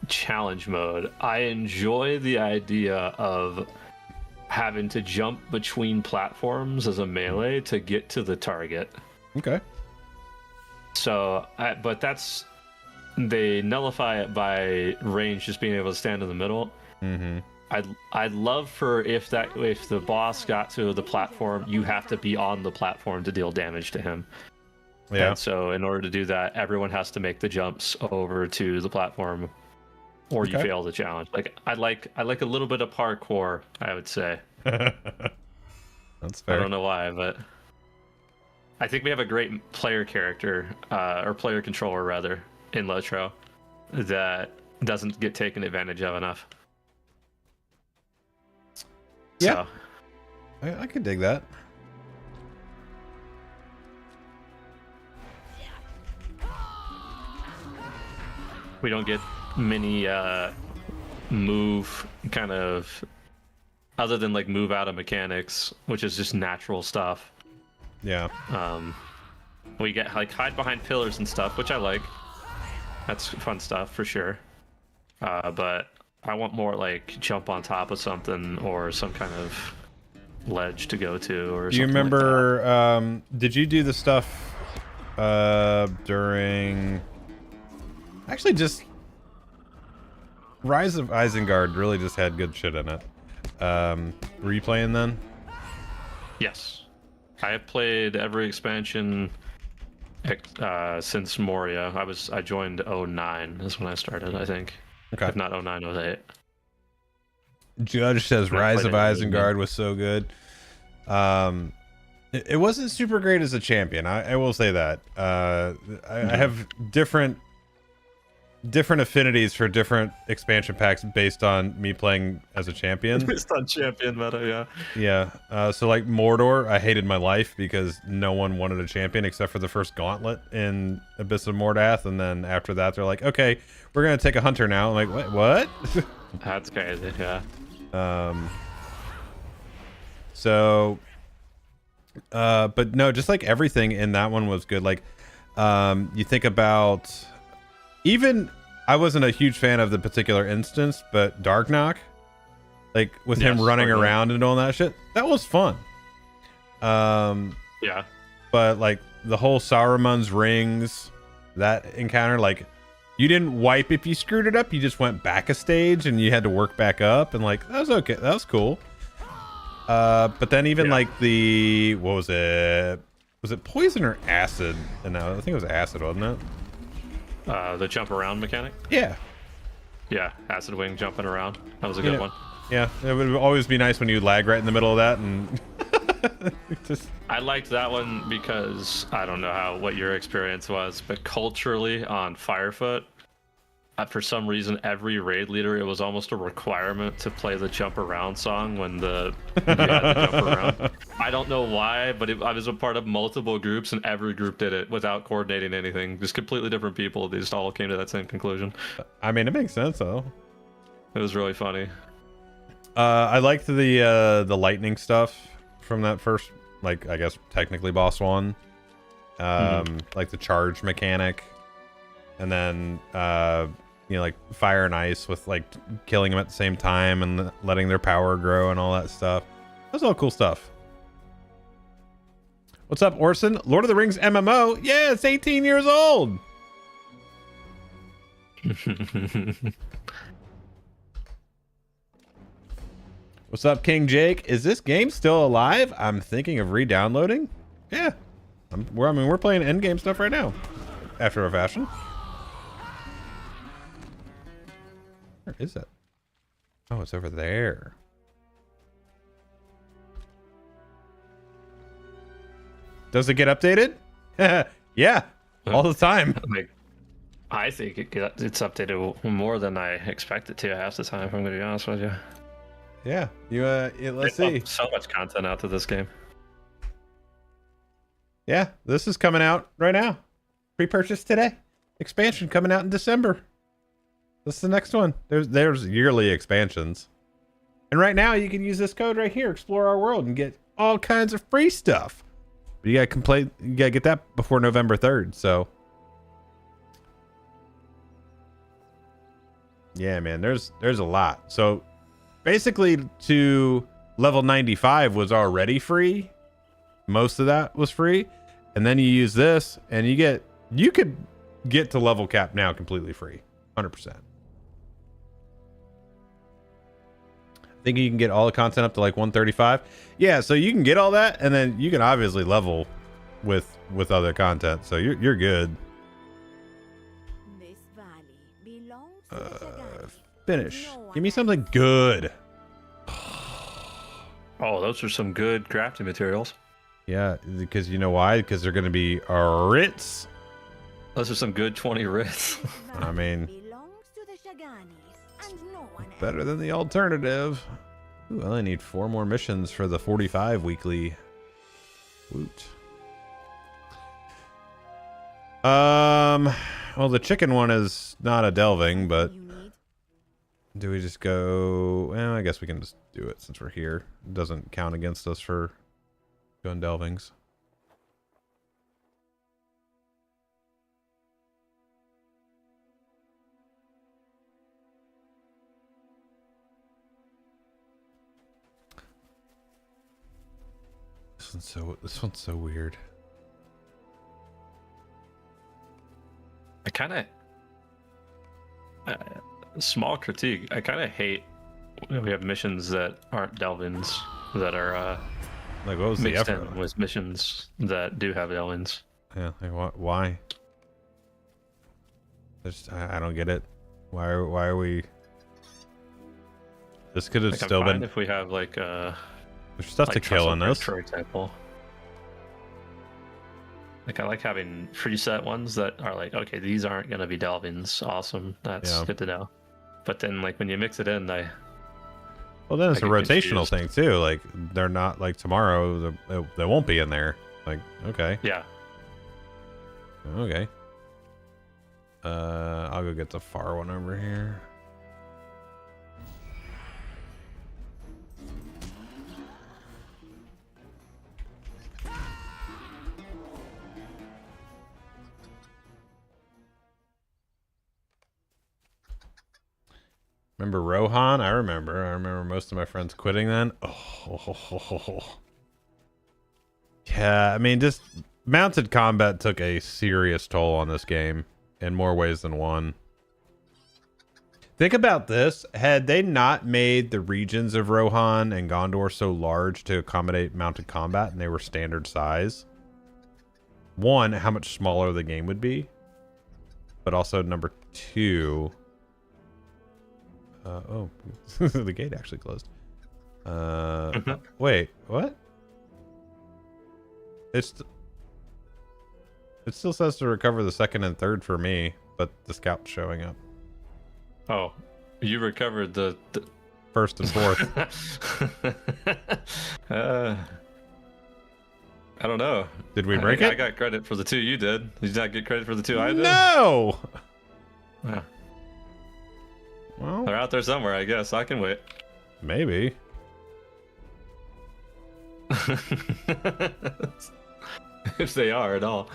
challenge mode. I enjoy the idea of having to jump between platforms as a melee to get to the target. Okay. So, but they nullify it by range just being able to stand in the middle. Mm-hmm. I'd love for if the boss got to the platform, you have to be on the platform to deal damage to him. Yeah. And so in order to do that, everyone has to make the jumps over to the platform, or you fail the challenge. Like I like a little bit of parkour, I would say. That's fair. I don't know why, but I think we have a great player character, or player controller rather, in LOTRO that doesn't get taken advantage of enough. Yeah. So, I could dig that. we don't get many move kind of, other than like move out of mechanics, which is just natural stuff. Yeah. We get like hide behind pillars and stuff, which I like. That's fun stuff for sure. But I want more like jump on top of something or some kind of ledge to go to, or Do you something remember, like did you do the stuff during... Actually, just... Rise of Isengard really just had good shit in it. Were you playing then? Yes. I have played every expansion since Moria. I joined 09 is when I started, I think. Okay. If not 09, 08. Judge says I Rise of played it really Isengard was so good. It wasn't super great as a champion. I will say that. I have different affinities for different expansion packs based on me playing as a champion. Based on champion meta, yeah. Yeah. So like Mordor, I hated my life because no one wanted a champion except for the first gauntlet in Abyss of Mordath, and then after that they're like, okay, we're gonna take a hunter now. I'm like, what? That's crazy, yeah. But no, just like everything in that one was good. Like, you think about, even I wasn't a huge fan of the particular instance, but Darknock, like with him running around and all that shit, that was fun. Yeah. But like the whole Saruman's rings, that encounter, like you didn't wipe if you screwed it up, you just went back a stage and you had to work back up, and like that was okay, that was cool. But then even like the, what was it? Was it poison or acid? No, I think it was acid, wasn't it? The jump around mechanic? Yeah. Yeah, acid wing jumping around. That was a good one. Yeah, it would always be nice when you lag right in the middle of that, and just... I liked that one because I don't know what your experience was, but culturally on Firefoot, for some reason, every raid leader, it was almost a requirement to play the jump around song when you had to jump around. I don't know why, but I was a part of multiple groups, and every group did it without coordinating anything. Just completely different people. They just all came to that same conclusion. I mean, it makes sense though. It was really funny. I liked the lightning stuff from that first, like, I guess technically boss one. Like the charge mechanic, and then like fire and ice with like killing them at the same time and letting their power grow and all that stuff. That's all cool stuff. What's up, Orson? Lord of the Rings MMO? Yeah, it's 18 years old. What's up, King Jake? Is this game still alive? I'm thinking of re-downloading. Yeah, We're playing end game stuff right now, after a fashion. Where is it? Oh, it's over there. Does it get updated? Yeah, all the time. Like, I think it's updated more than I expect it to half the time, if I'm going to be honest with you. Yeah, let's They see. pump so much content out to this game. Yeah, this is coming out right now. Pre-purchase today. Expansion coming out in December. This is the next one. There's yearly expansions. And right now you can use this code right here, Explore Our World, and get all kinds of free stuff. But you gotta get that before November 3rd, so. Yeah, man, there's a lot. So basically to level 95 was already free. Most of that was free. And then you use this and you could get to level cap now completely free. 100%. I think you can get all the content up to like 135. Yeah, so you can get all that and then you can obviously level with other content. So you're good. This valley belongs to the Shagani. Finish. No one Give me else. something good. Oh, those are some good crafting materials. Yeah, because you know why? Because they're going to be Ritz. Those are some good 20 writs. This I valley mean, belongs to the Shaganis, and no one better else. than the alternative. Ooh, I only need 4 more missions for the 45 weekly. Woot. Well, the chicken one is not a delving, but You need? do we just go? Well, I guess we can just do it since we're here. It doesn't count against us for going delvings. This one's so weird. I kind of small critique. I kind of hate when we have missions that aren't delvins that are Like, what was the mixed effort? in with missions that do have delvins. Yeah, like why? I don't get it. Why are we? This could have Like, still I'm fine been. if we have like There's stuff to like kill in this. for example. Like I like having preset ones that are like, okay, these aren't gonna be delvins. Awesome, that's Yeah. good to know. But then like when you mix it in, Well, then it's I a get rotational confused. thing too. Like they're not like tomorrow. They won't be in there. Like okay, yeah. okay. I'll go get the far one over here. Remember Rohan? I remember most of my friends quitting then. Oh. Yeah, I mean, just mounted combat took a serious toll on this game in more ways than one. Think about this. Had they not made the regions of Rohan and Gondor so large to accommodate mounted combat and they were standard size, one, how much smaller the game would be. But also, number two... oh, the gate actually closed. Wait, what? It still says to recover the second and third for me, but the scout's showing up. Oh, you recovered the First and fourth. I don't know. Did we break I it? got credit for the 2 you did. Did you not get credit for the 2 I did? No! Yeah. Well, They're out there somewhere, I guess. I can wait. maybe. If they are at all.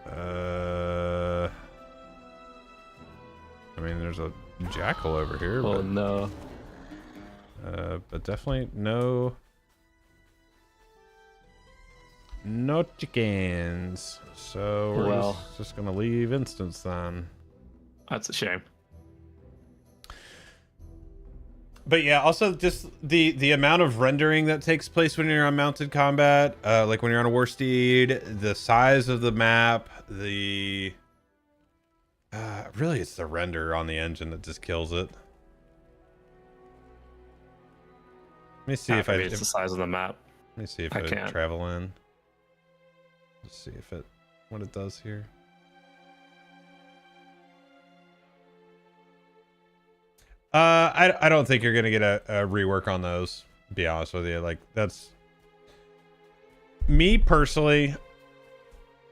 I mean, there's a jackal over here, Oh no. but definitely no chickens. So we're Well. just gonna leave instance then. That's a shame. But yeah, also just the amount of rendering that takes place when you're on mounted combat, like when you're on a war steed, the size of the map, the really it's the render on the engine that just kills it. Let me see if it's the size of the map. Let me see if I can't travel in. Let's see if what it does here. I don't think you're gonna get a rework on those. To be honest with you, like that's me personally.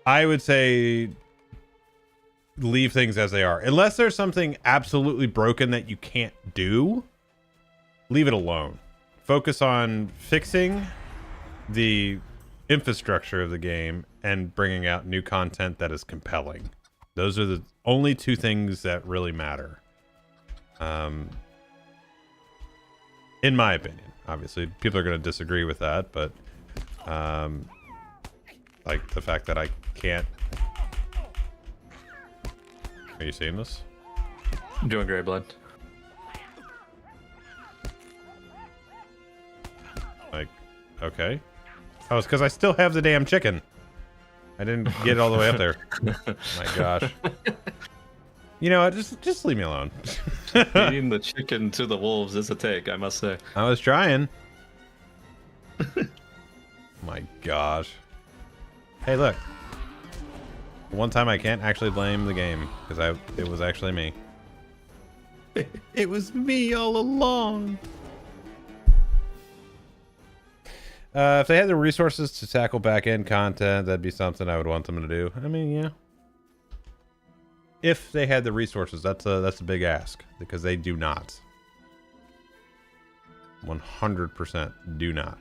I would say leave things as they are, unless there's something absolutely broken that you can't do. Leave it alone. Focus on fixing the infrastructure of the game and bringing out new content that is compelling. Those are the only two things that really matter. In my opinion, obviously people are going to disagree with that, but like the fact that I can't. Are you seeing this? I'm doing Grey Blood. Like, okay. Oh, it's because I still have the damn chicken. I didn't get it all the way up there. My gosh. You know what? Just leave me alone. Feeding the chicken to the wolves is a take, I must say. I was trying. My gosh. Hey, look. One time I can't actually blame the game because it was actually me. It was me all along. If they had the resources to tackle back-end content, that'd be something I would want them to do. I mean, yeah. If they had the resources, that's a big ask because they do not. 100% do not.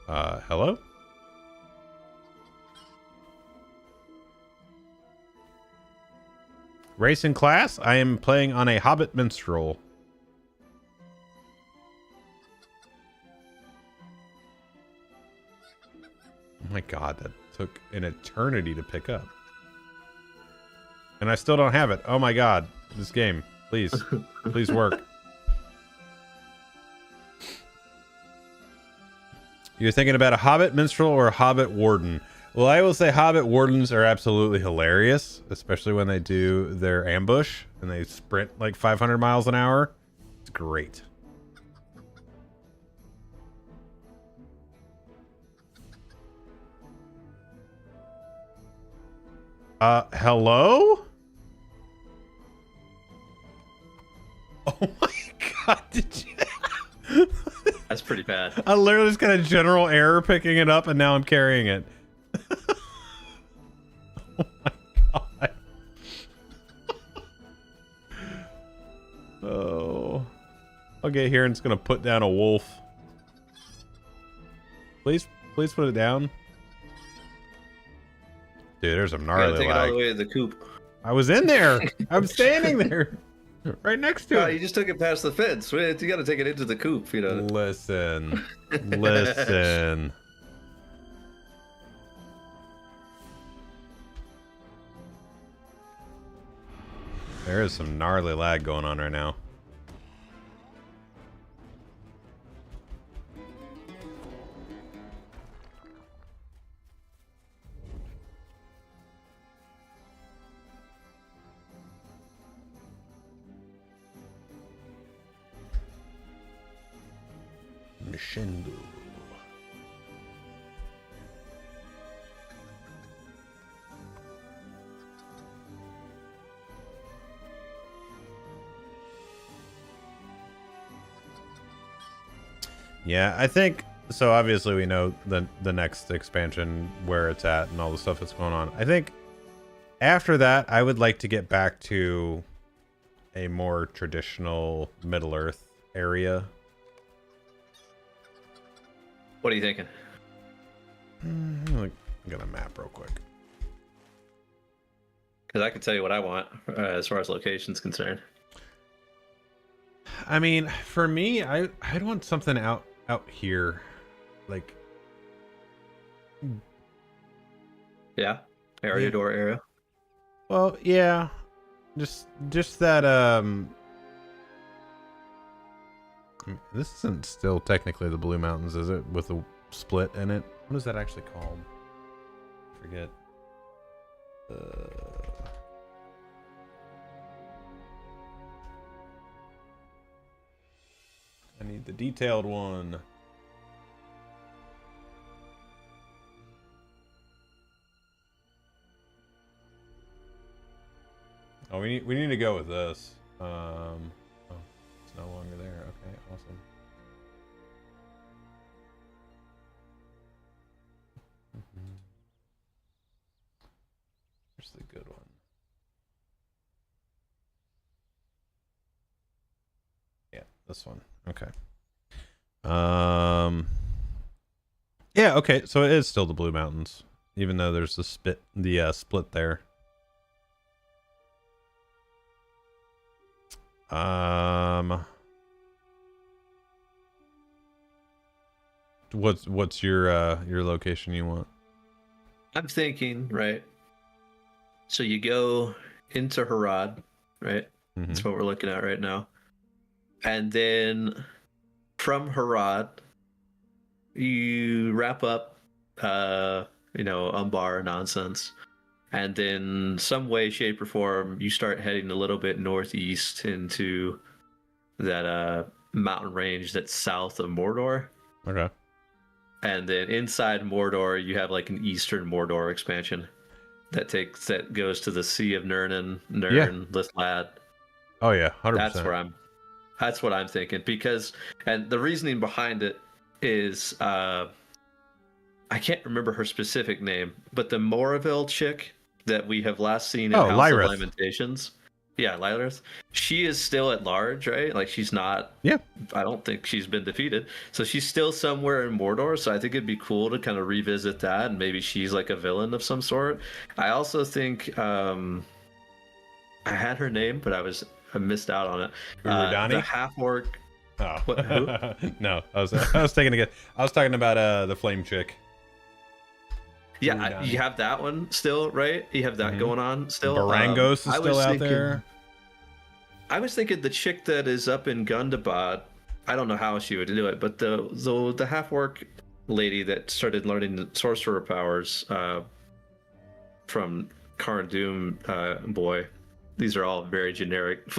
Hello? Race and class? I am playing on a Hobbit Minstrel. Oh my god, that took an eternity to pick up. And I still don't have it. Oh my god. This game. Please. Please work. You're thinking about a Hobbit Minstrel or a Hobbit Warden? Well, I will say Hobbit Wardens are absolutely hilarious, especially when they do their ambush and they sprint like 500 miles an hour. It's great. Hello? Oh my god, did you? That's pretty bad. I literally just got a general error picking it up and now I'm carrying it. Oh my god. Oh. I'll get here and it's gonna put down a wolf. Please put it down. Dude, there's some gnarly take lag. it all the way to the coop. I was in there. I'm standing there. Right next to it. You just took it past the fence. You got to take it into the coop, you know. Listen. Listen. There is some gnarly lag going on right now. Mishindu. Yeah, I think so. Obviously, we know the next expansion where it's at and all the stuff that's going on. I think after that, I would like to get back to a more traditional Middle Earth area. What are you thinking? I got a map real quick. Because I can tell you what I want as far as location's concerned. I mean, for me, I'd want something out here, like. Yeah, area door area. Well, yeah, just that This isn't still technically the Blue Mountains, is it? With a split in it? What is that actually called? Forget. I need the detailed one. Oh, we need to go with this. Oh, it's no longer there. Okay, awesome. Here's the good one. Yeah, this one. Okay. Yeah, okay, so it is still the Blue Mountains, even though there's the split there. What's your location you want? I'm thinking, right? So you go into Harad, right? That's what we're looking at right now. And then from Harad, you wrap up, Umbar nonsense. And then some way, shape, or form, you start heading a little bit northeast into that mountain range that's south of Mordor. Okay. And then inside Mordor, you have like an eastern Mordor expansion that goes to the Sea of Nirn, Lithlad. Oh yeah, 100%. That's what I'm thinking, and the reasoning behind it is I can't remember her specific name, but the Moraville chick that we have last seen in House Lyrith. of Lamentations. Yeah, Lyrith. She is still at large, right? Like she's not. Yeah. I don't think she's been defeated, so she's still somewhere in Mordor. So I think it'd be cool to kind of revisit that, and maybe she's like a villain of some sort. I also think I had her name, but I missed out on it. The half orc. Oh. What, who? No, I was taking a guess. I was talking about the flame chick. Yeah, you have that one still, right? You have that going on still. Barangos is still out there. I was thinking the chick that is up in Gundabad. I don't know how she would do it, but the half orc lady that started learning the sorcerer powers from Karn Doom boy. These are all very generic.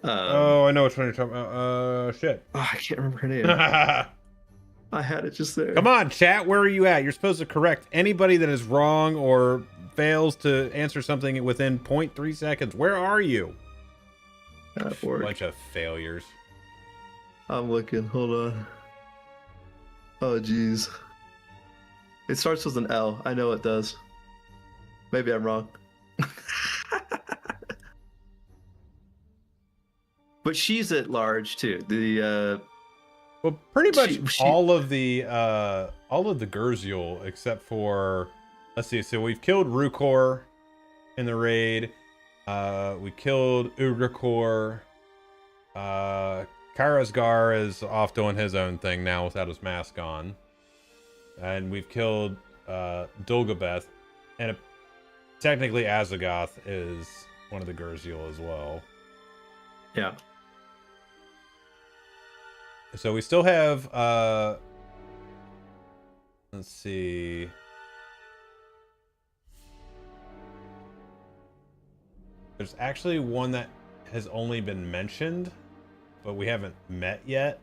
I know which one you're talking about. Shit. Oh, I can't remember her name. I had it just there. Come on, chat. Where are you at? You're supposed to correct anybody that is wrong or fails to answer something within 0.3 seconds. Where are you? Bunch of failures. I'm looking. Hold on. Oh, jeez. It starts with an L. I know it does. Maybe I'm wrong. But she's at large too. Well, pretty much all of the Gurzyul except for, let's see. So we've killed Rukor in the raid. We killed Ugrakor. Karasgar is off doing his own thing now without his mask on. And we've killed Dulgabeth, and technically Azagoth is one of the Gurzyul as well. Yeah. So we still have let's see. There's actually one that has only been mentioned, but we haven't met yet.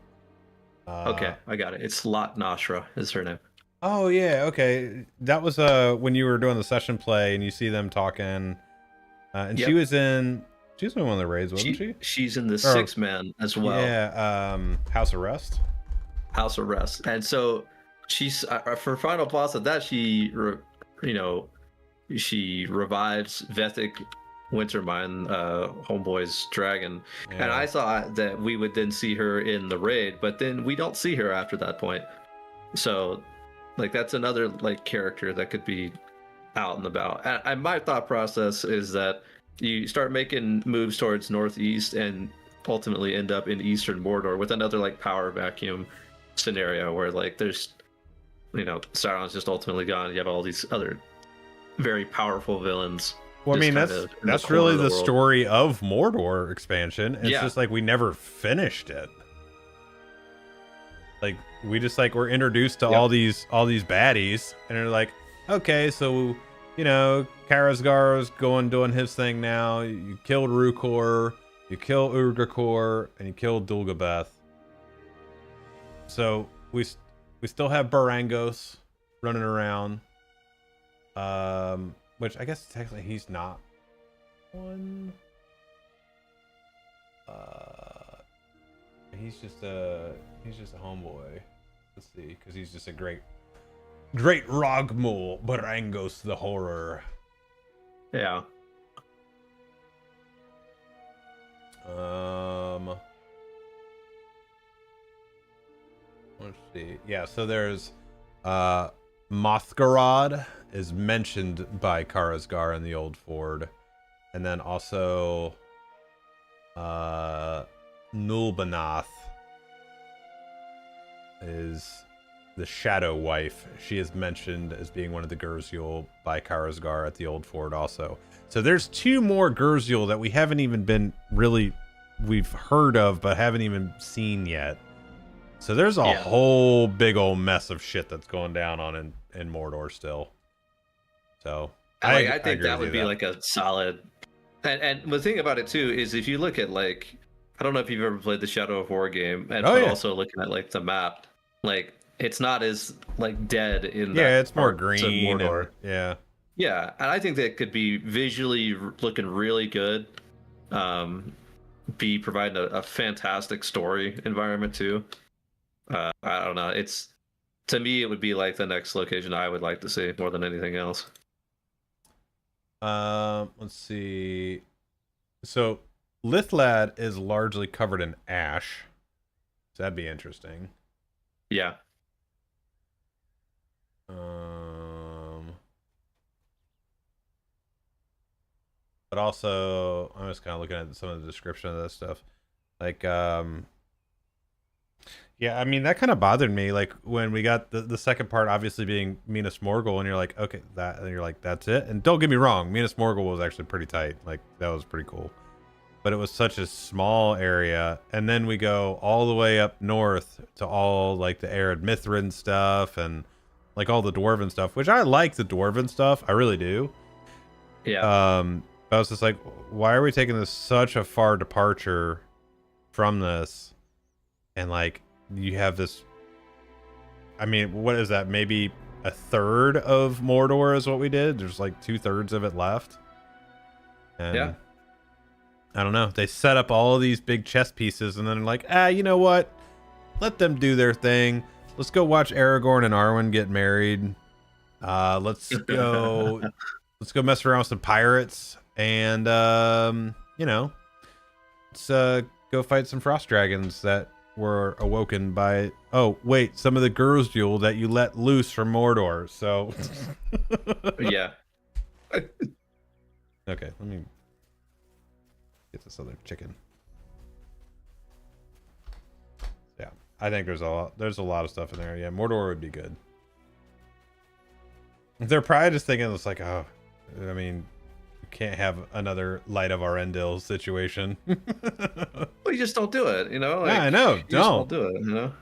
Okay, I got it. It's Lot Nashra is her name. Oh yeah, okay. That was when you were doing the session play and you see them talking. And yep. She was in one of the raids, wasn't she? She's in the 6-man as well. Yeah, House of Rest. House of Rest. And so she's for final boss of that, she revives Vethic Wintermine, Homeboy's dragon. Yeah. And I thought that we would then see her in the raid, but then we don't see her after that point. So like that's another like character that could be out and about. And my thought process is that you start making moves towards northeast and ultimately end up in eastern Mordor with another like power vacuum scenario where like there's Sauron's just ultimately gone. You have all these other very powerful villains Well, I just mean, kinda in the that's corner really of the world. story of Mordor expansion. It's Yeah. just like we never finished it. Like we just like were introduced to Yep. all these baddies, and they're like, okay, so Karasgar's doing his thing now. You killed Rukor, you killed Urgakor, and you killed Dulgabeth. So we still have Barangos running around. Which I guess technically he's not one. He's just a homeboy. Let's see, because he's just a great Rogmul Barangos the Horror. Yeah. Let's see. Yeah, so there's Mothgarad is mentioned by Karasgar in the Old Ford. And then also Nulbanath is the Shadow Wife. She is mentioned as being one of the Gurzul by Karasgar at the Old Ford also. So there's 2 more Gurzul that we haven't even we've heard of but haven't even seen yet. So there's a whole big old mess of shit that's going down in Mordor still. So I think that would be like a solid. And the thing about it too is if you look at like, I don't know if you've ever played the Shadow of War game, and also looking at like the map, like it's not as like dead in it's more green. Mordor. And And I think that could be visually looking really good. Be providing a fantastic story environment too. I don't know. To me, it would be like the next location I would like to see more than anything else. Let's see. So Lithlad is largely covered in ash. So that'd be interesting. Yeah. But also, I'm just kind of looking at some of the description of that stuff. Like, yeah, I mean, that kind of bothered me. Like, when we got the second part, obviously being Minas Morgul, and you're like, okay, and you're like, that's it? And don't get me wrong, Minas Morgul was actually pretty tight. Like, that was pretty cool. But it was such a small area. And then we go all the way up north to all, like, the arid Mithrin stuff and, like, all the Dwarven stuff, which I like the Dwarven stuff. I really do. Yeah. I was just like, why are we taking this such a far departure from this? And like, you have this, I mean, what is that? Maybe a third of Mordor is what we did. There's like 2/3 of it left. And yeah. I don't know. They set up all of these big chess pieces and then like, you know what? Let them do their thing. Let's go watch Aragorn and Arwen get married. Let's go mess around with some pirates. And, let's go fight some frost dragons that were awoken by... Oh, wait, some of the Gurzul that you let loose from Mordor, so... Yeah. Okay, let me get this other chicken. Yeah, I think there's a lot of stuff in there. Yeah, Mordor would be good. They're probably just thinking it's like, oh, I mean... can't have another Light of Arendelle situation. Well, you just don't do it, you know? Like, yeah, I know. You just don't do it, you know?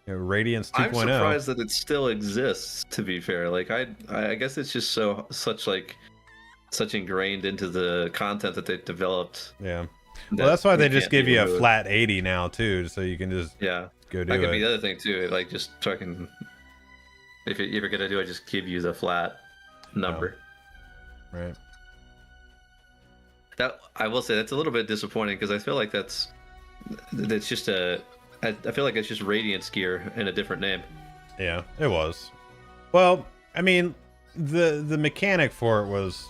Radiance 2.0. I'm surprised that it still exists, to be fair. Like, I guess it's just such ingrained into the content that they've developed. Yeah. Well, that's why they just give you a flat 80 now, too, so you can just go do it. That could be the other thing, too. Like, just fucking... If you're ever gonna do it, just give you the flat number. Oh. Right. That I will say that's a little bit disappointing because I feel like that's just I feel like it's just Radiance gear in a different name. Yeah, it was. Well, I mean, the mechanic for it was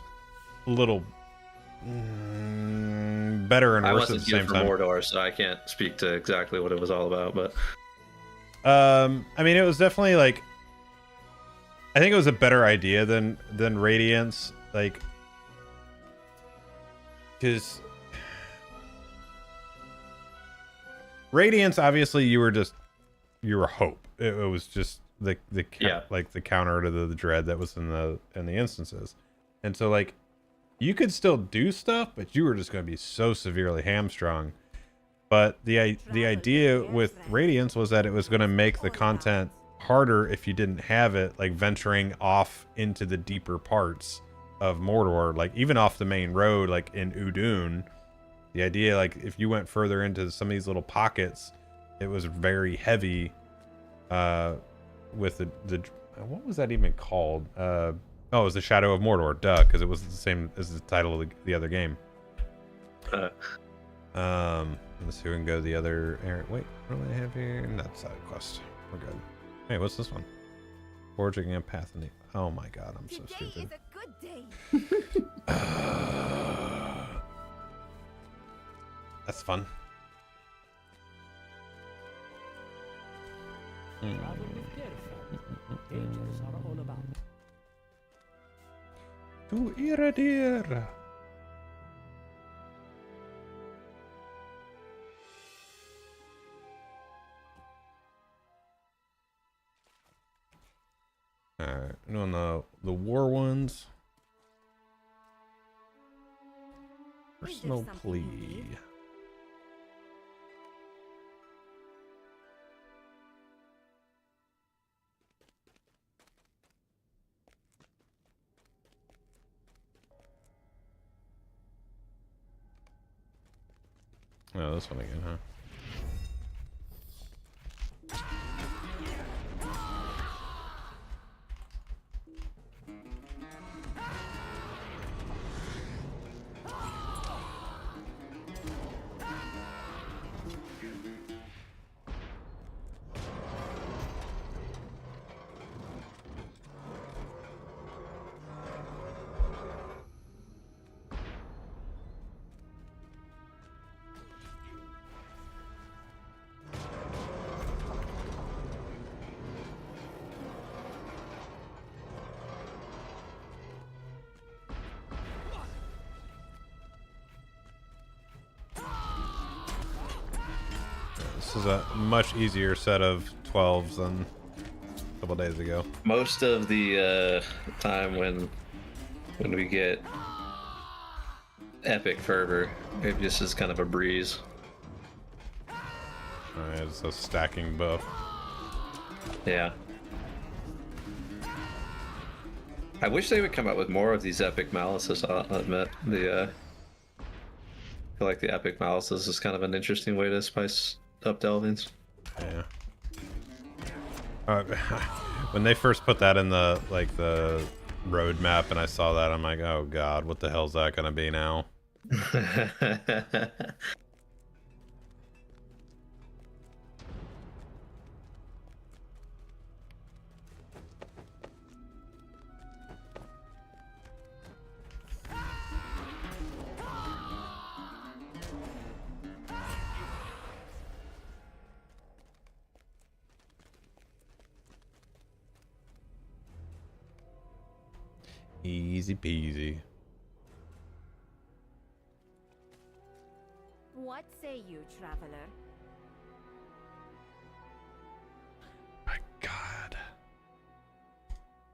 a little better and worse at the same time. I wasn't here for Mordor, so I can't speak to exactly what it was all about. But I mean, it was definitely like, I think it was a better idea than Radiance, like. Because Radiance, obviously, you were hope. It was just like the counter to the dread that was in the instances, and so like you could still do stuff, but you were just going to be so severely hamstrung. But the idea with Radiance was that it was going to make the content harder if you didn't have it, like venturing off into the deeper parts of Mordor, like even off the main road, like in Udun. The idea, like if you went further into some of these little pockets, it was very heavy. With the what was that even called? Oh, it was the Shadow of Mordor, duh, because it was the same as the title of the other game. Let's see if we can go to the other area. Wait, what do I have here? Not side quest. We're good. Hey, what's this one? Forging a path in the... Oh my god, I'm so Today stupid. is a good day. That's fun. To Iradir. Alright, no, the war ones. Personal plea. Oh, this one again, huh? This is a much easier set of 12s than a couple days ago. Most of the time when we get epic fervor, it just is kind of a breeze. Alright, it's a stacking buff. Yeah. I wish they would come up with more of these epic malices. I'll admit, I feel like the epic malices is kind of an interesting way to spice up delvings. Yeah. When they first put that in the roadmap and I saw that, I'm like, oh god, what the hell's that gonna be now? Easy peasy. What say you, traveler? My god.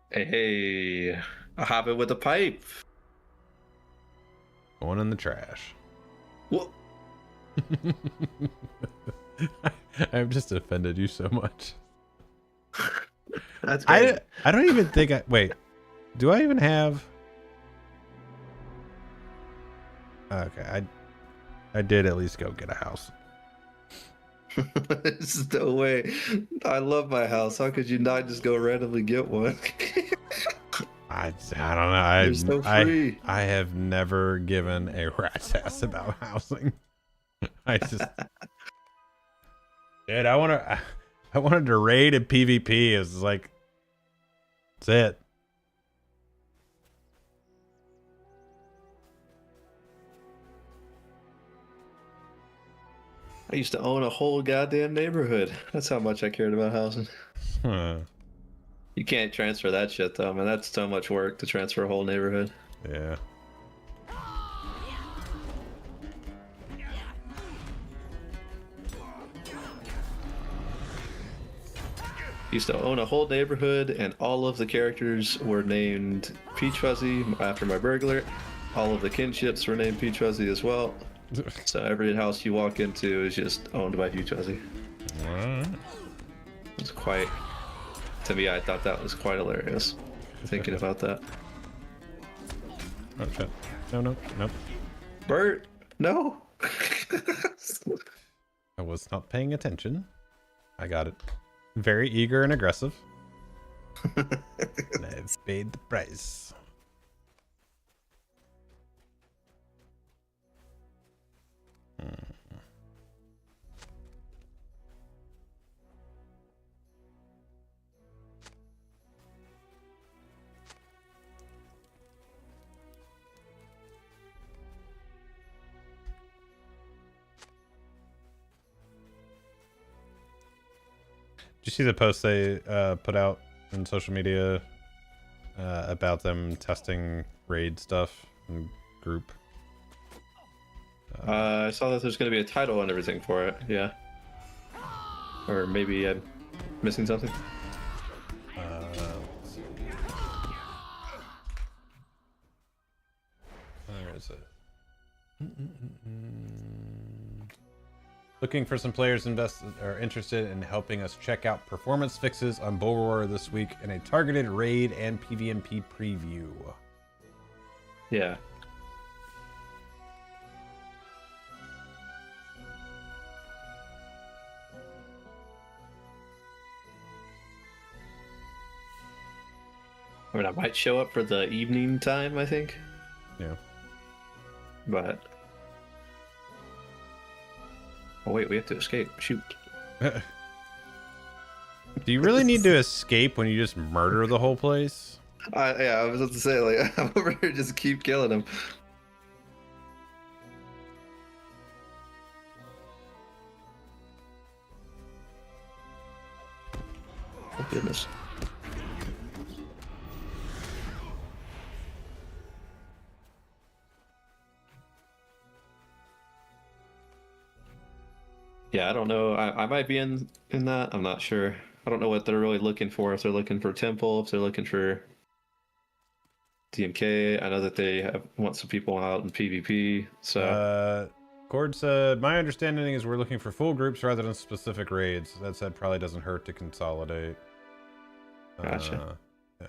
Hey, a hobbit with a pipe. Going in the trash. What? I've just offended you so much. That's great. I don't even think wait. Do I even have... Okay, I did at least go get a house. There's no way. I love my house. How could you not just go randomly get one? I don't know. You're so free. I have never given a rat's ass about housing. I just... Dude, I wanted to raid a PvP. It's like... That's it. I used to own a whole goddamn neighborhood. That's how much I cared about housing. Huh. You can't transfer that shit though, man. That's so much work to transfer a whole neighborhood. Yeah. Used to own a whole neighborhood, and all of the characters were named Peach Fuzzy after my burglar. all of the kinships were named Peachfuzzy as well. So every house you walk into is just owned by Peachfuzzy. Alright. It's quite, to me, I thought that was quite hilarious, thinking about that. Oh shit. No, no, nope. Bert, no! I was not paying attention. I got it. Very eager and aggressive. And I've paid the price. Did you see the post they put out in social media about them testing raid stuff in group? I saw that there's going to be a title and everything for it, yeah. Or maybe I'm missing something. Let's see. Where is it? Looking for some players interested in helping us check out performance fixes on Bulwark this week in a targeted raid and PvMP preview. Yeah. I mean, I might show up for the evening time, I think. Yeah. But... oh wait, we have to escape. Shoot. Do you really need to escape when you just murder the whole place? Yeah, I was about to say, like, I'm over here just keep killing him. Oh goodness. Yeah, I don't know. I might be in that. I'm not sure. I don't know what they're really looking for. If they're looking for Temple, if they're looking for DMK. I know that they want some people out in PvP. So Cord said, my understanding is we're looking for full groups rather than specific raids. That said, probably doesn't hurt to consolidate. Gotcha. Yeah.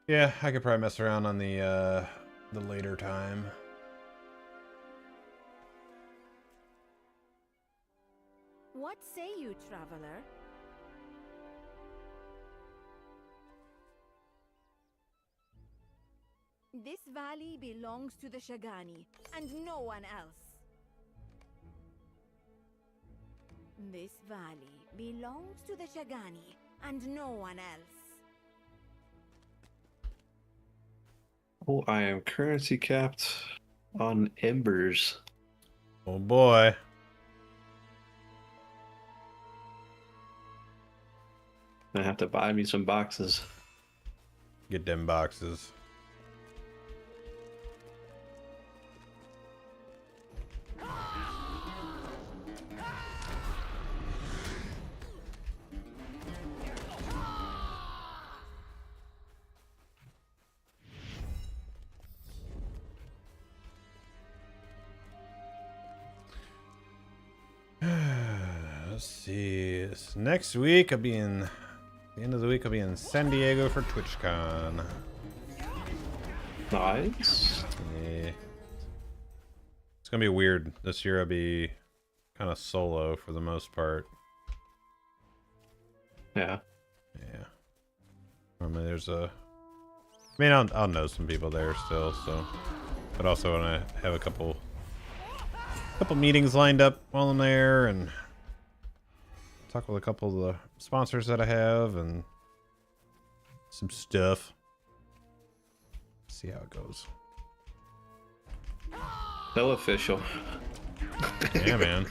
Yeah, I could probably mess around on the later time. What say you, traveler? This valley belongs to the Shagani, and no one else. This valley belongs to the Shagani, and no one else. Oh, I am currency capped on embers. Oh boy. I have to buy me some boxes. Get them boxes. Let's see. Next week I'll be in the end of the week I'll be in San Diego for TwitchCon. Nice. Yeah. It's gonna be weird. This year I'll be kind of solo for the most part. Yeah. Yeah. I mean, I'll know some people there still, so. But also want to have a couple meetings lined up while I'm there and talk with a couple of the sponsors that I have and some stuff. See how it goes. So official. Yeah, man.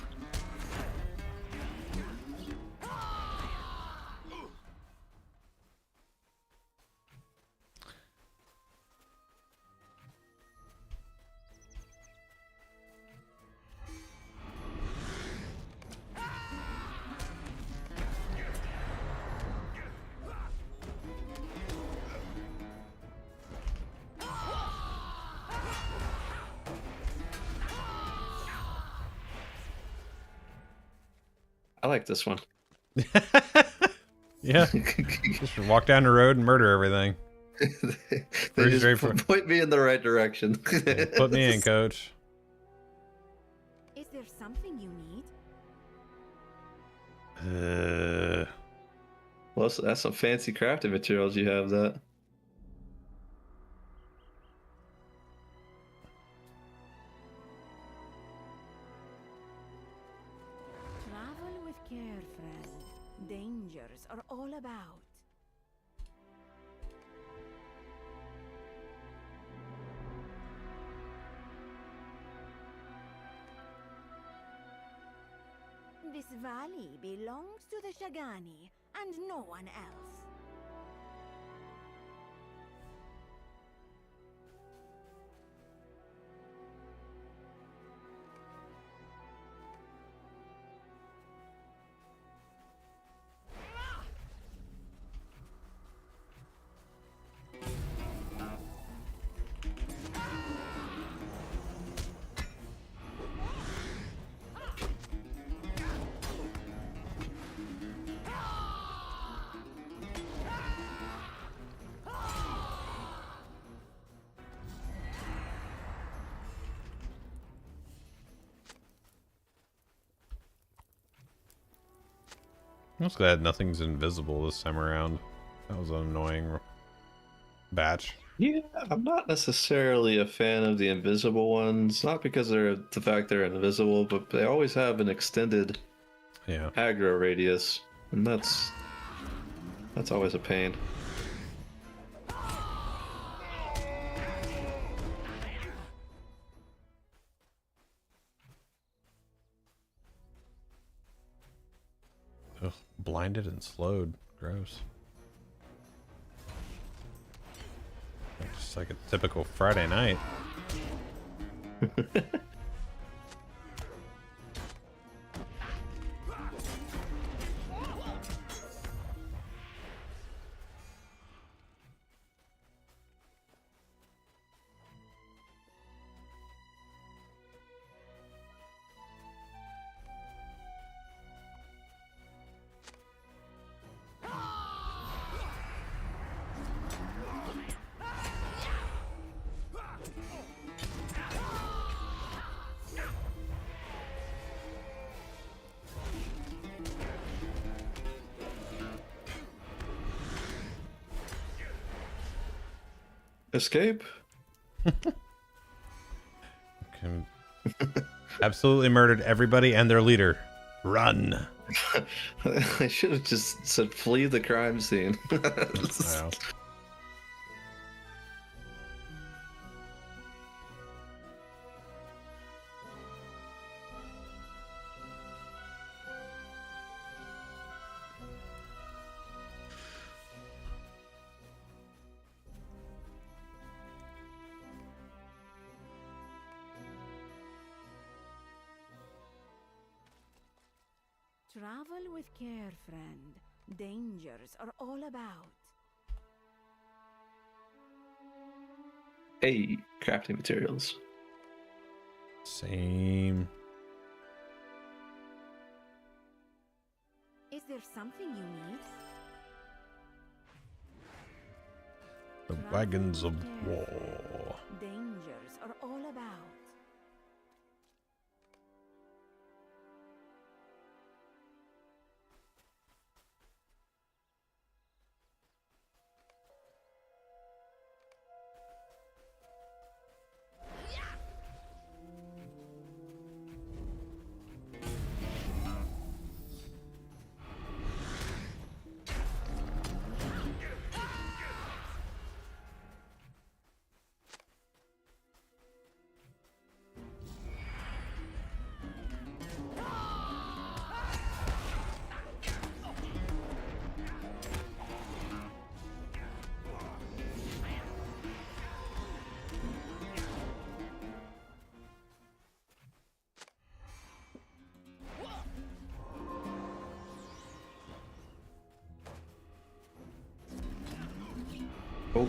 I like this one. Yeah. Just walk down the road and murder everything. They Pretty just straightforward. point me in the right direction. Yeah, put me in, coach. Is there something you need? Well, that's some fancy crafting materials you have. That. Travel with care, friend. Dangers are all about. This valley belongs to the Shagani and no one else. I'm just glad nothing's invisible this time around. That was an annoying batch. Yeah, I'm not necessarily a fan of the invisible ones. Not because they're the fact they're invisible, but they always have an extended aggro radius, and that's always a pain. Ugh, blinded and slowed. Gross. Just like a typical Friday night. Escape? Absolutely murdered everybody and their leader. Run. I should have just said flee the crime scene. Wow. Travel with care, friend. Dangers are all about. Hey, crafting materials. Same. Is there something you need? The Travel wagons of with care, war. friend. Dangers are all about. Oh.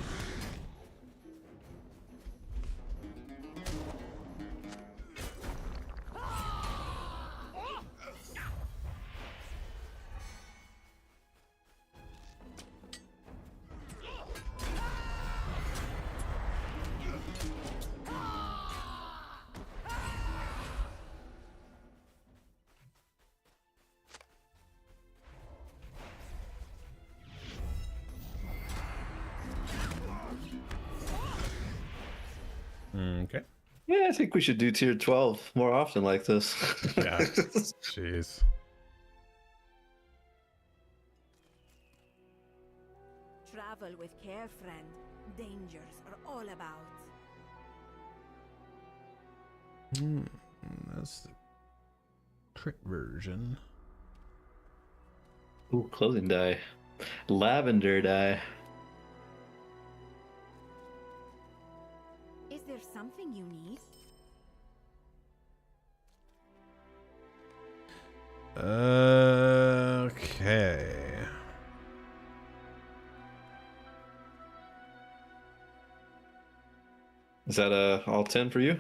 Yeah, I think we should do tier 12 more often like this. Yeah. Jeez. Travel with care, friend. Dangers are all about. That's the crit version. Ooh, clothing dye. Lavender dye. Is there something you need? Okay. Is that all 10 for you?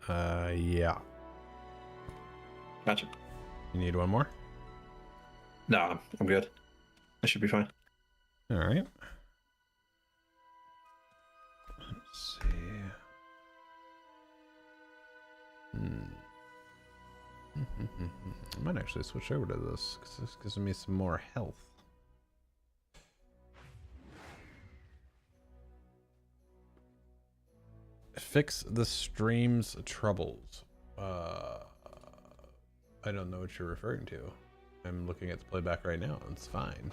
Yeah. Gotcha. You need one more? No, I'm good. I should be fine. All right. Let's see. I might actually switch over to this because this gives me some more health. Fix the stream's troubles. I don't know what you're referring to. I'm looking at the playback right now. It's fine.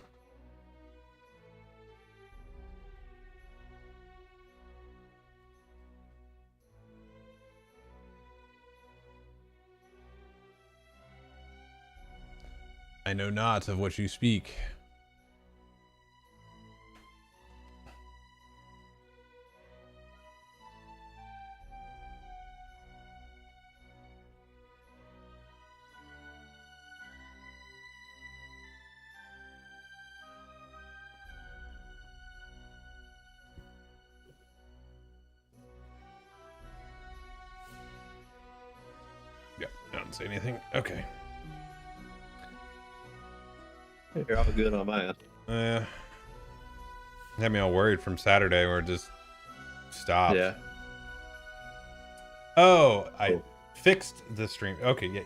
I know not of what you speak. Yep, I don't see anything. Okay. You're all good on my end. Had me all worried from Saturday where it just stopped. Yeah. Oh, I fixed the stream. Okay,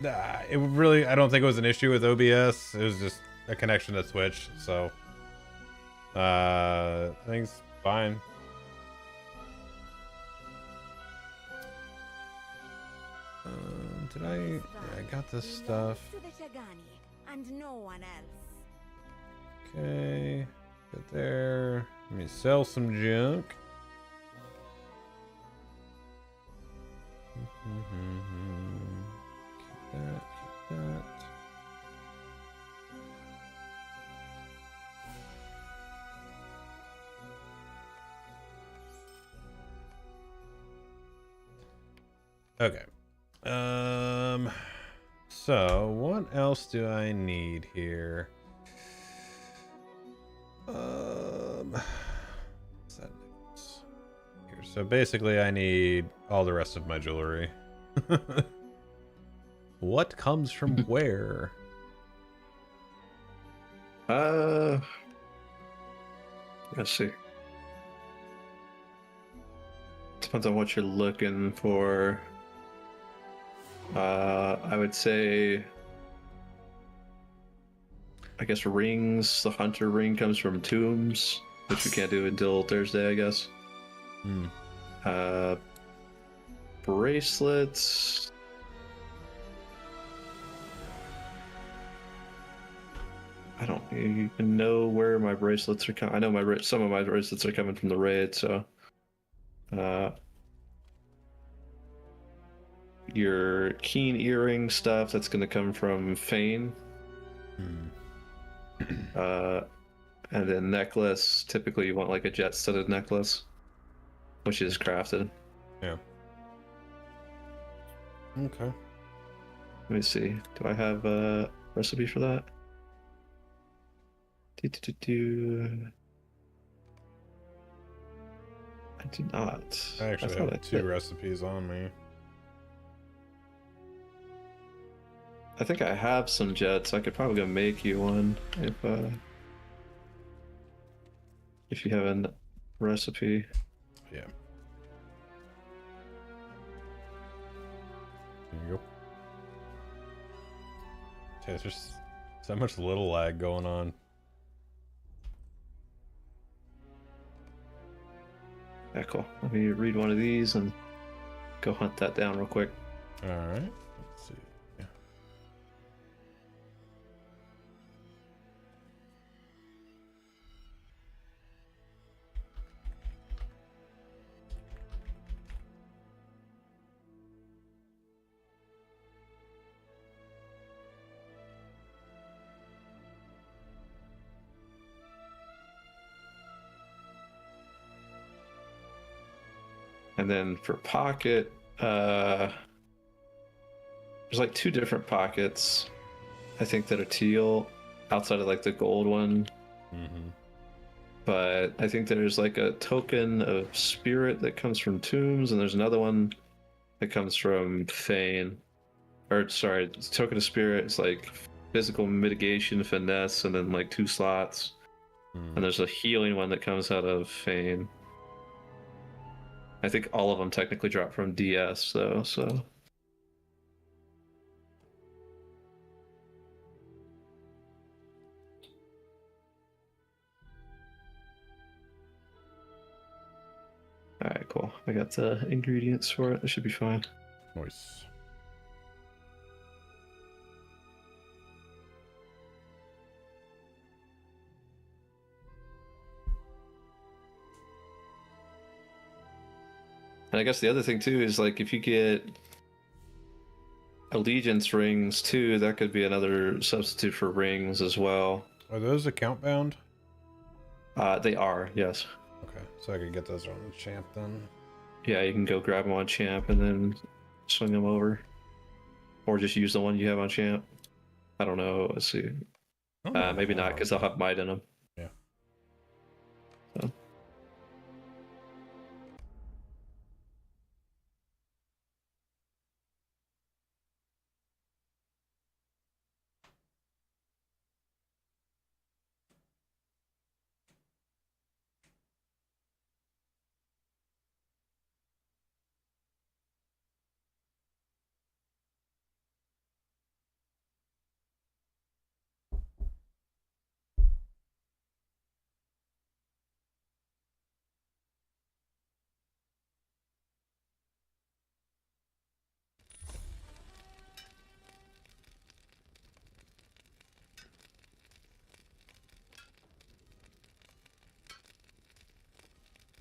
yeah. It really, I don't think it was an issue with OBS. It was just a connection to Twitch. So, I think it's fine. Did I got this stuff. To the Shagani and no one else. Okay, get there. Let me sell some junk. Keep that. Okay. So what else do I need here? What's that next? Here. So basically I need all the rest of my jewelry. What comes from where? Let's see. Depends on what you're looking for. I would say, I guess rings. The hunter ring comes from tombs, which we can't do until Thursday, I guess. Bracelets. I don't even know where my bracelets are coming. I know some of my bracelets are coming from the raid, so. Your keen earring stuff, that's going to come from Fane. And then necklace, typically you want like a jet-studded necklace, which is crafted. Yeah. Okay. Let me see. Do I have a recipe for that? I do not. I actually have 2 recipes on me. I think I have some jets. I could probably go make you one if you have a recipe. Yeah. There you go. Okay, there's just so much little lag going on. Yeah, cool. Let me read one of these and go hunt that down real quick. All right. Let's see. Yeah. And then for pocket, there's like 2 different pockets, I think, that are teal outside of like the gold one. Mm-hmm. But I think there's like a token of spirit that comes from tombs, and there's another one that comes from Fane. Or sorry, token of spirit is like physical mitigation, finesse, and then like 2 slots. And there's a healing one that comes out of Fane. I think all of them technically drop from DS though, so. Alright, cool. I got the ingredients for it. That should be fine. Nice. And I guess the other thing too is like if you get allegiance rings too, that could be another substitute for rings as well. Are those account bound? They are, yes. Okay, so I could get those on Champ then. Yeah, you can go grab them on Champ and then swing them over. Or just use the one you have on Champ. I don't know. Let's see. Maybe not, because they'll have might in them. Yeah. So.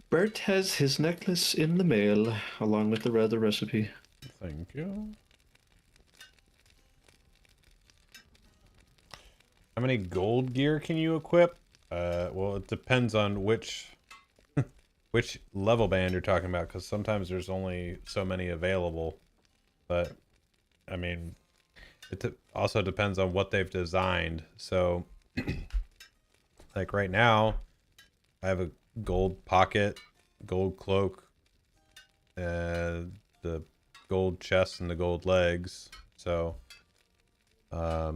Bert has his necklace in the mail, along with the other recipe. Thank you. How many gold gear can you equip? Well, it depends on which which level band you're talking about, because sometimes there's only so many available. But I mean, it also depends on what they've designed. So, like right now, I have a gold pocket, gold cloak, the gold chest, and the gold legs. So, yeah,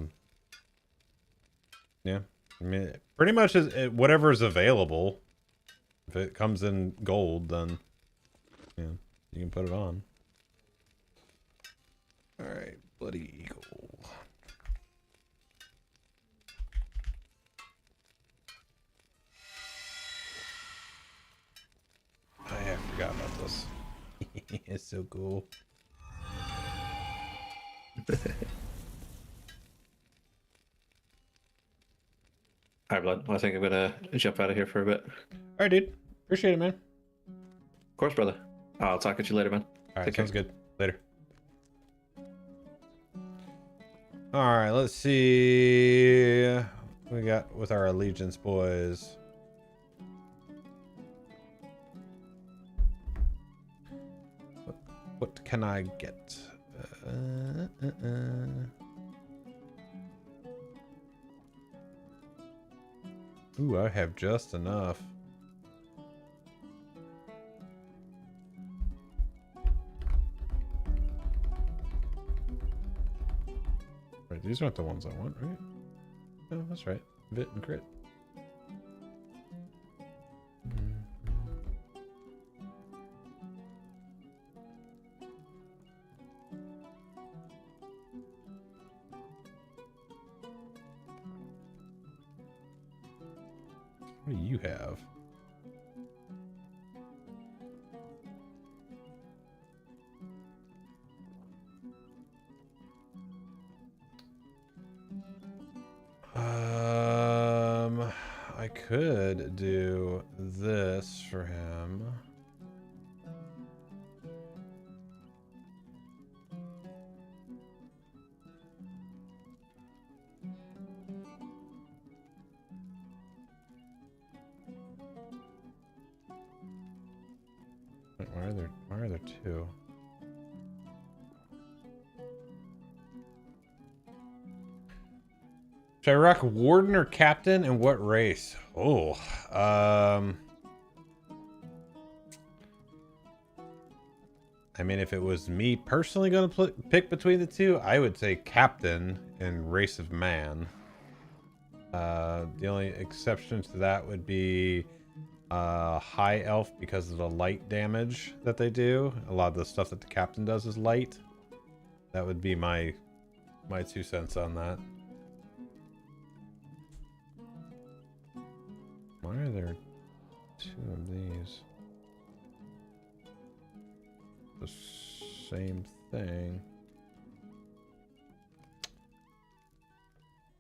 I mean, pretty much whatever is available. If it comes in gold, then yeah, you can put it on. All right, bloody eagle. I forgot about this. It's so cool. Alright, Blood. I think I'm gonna jump out of here for a bit. All right, dude. Appreciate it, man. Of course, brother. I'll talk at you later, man. All right, Take care. sounds good. Later. All right, let's see what we got with our allegiance boys. What can I get? Ooh, I have just enough. Right, these aren't the ones I want, right? No, that's right. Vit and crit. What do you have? could do this for him. Wait, why are there two? Should I rock Warden or Captain, and what race? Oh, I mean, if it was me personally going to pick between the two, I would say Captain and Race of Man. The only exception to that would be High Elf because of the light damage that they do. A lot of the stuff that the Captain does is light. That would be my 2 cents on that. Why are there 2 of these? The same thing.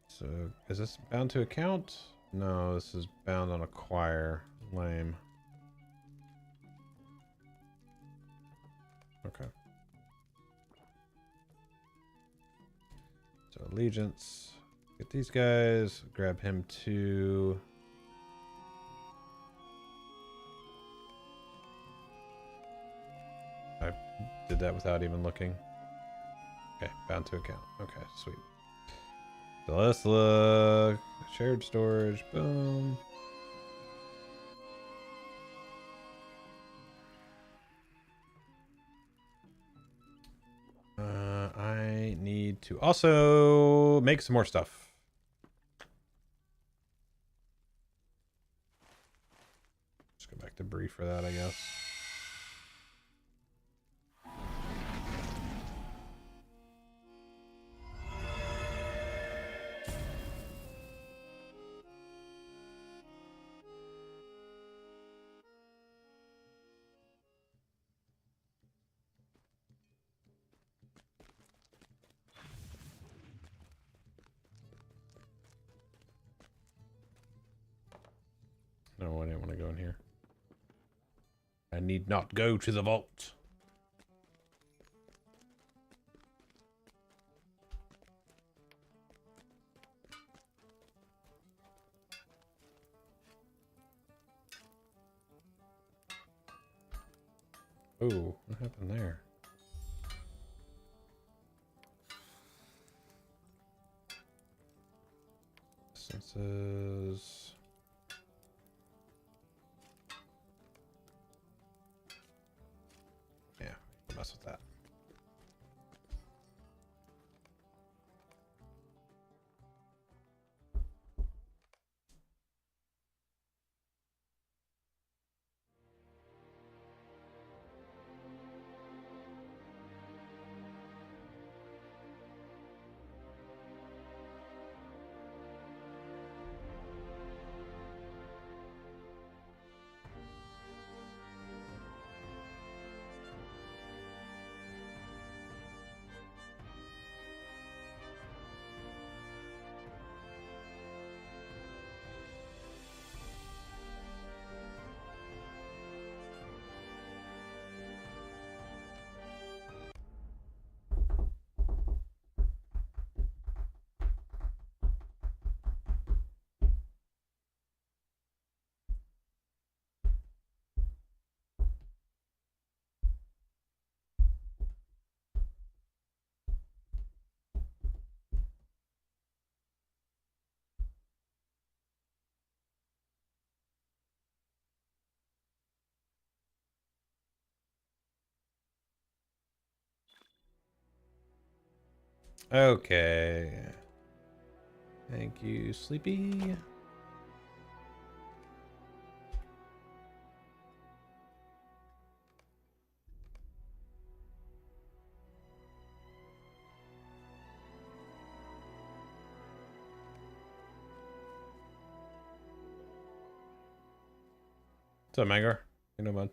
So, is this bound to account? No, this is bound on acquire. Lame. Okay. So, allegiance. Get these guys. Grab him too. I did that without even looking. Okay, bound to account. Okay, sweet. So let's look. Shared storage. Boom. I need to also make some more stuff. Let's go back to Bree for that, I guess. No, I didn't want to go in here. I need not go to the vault. Oh, what happened there? Senses. Yeah, we'll mess with that. Okay. Thank you, Sleepy. What's up, Mangar? You know, bud.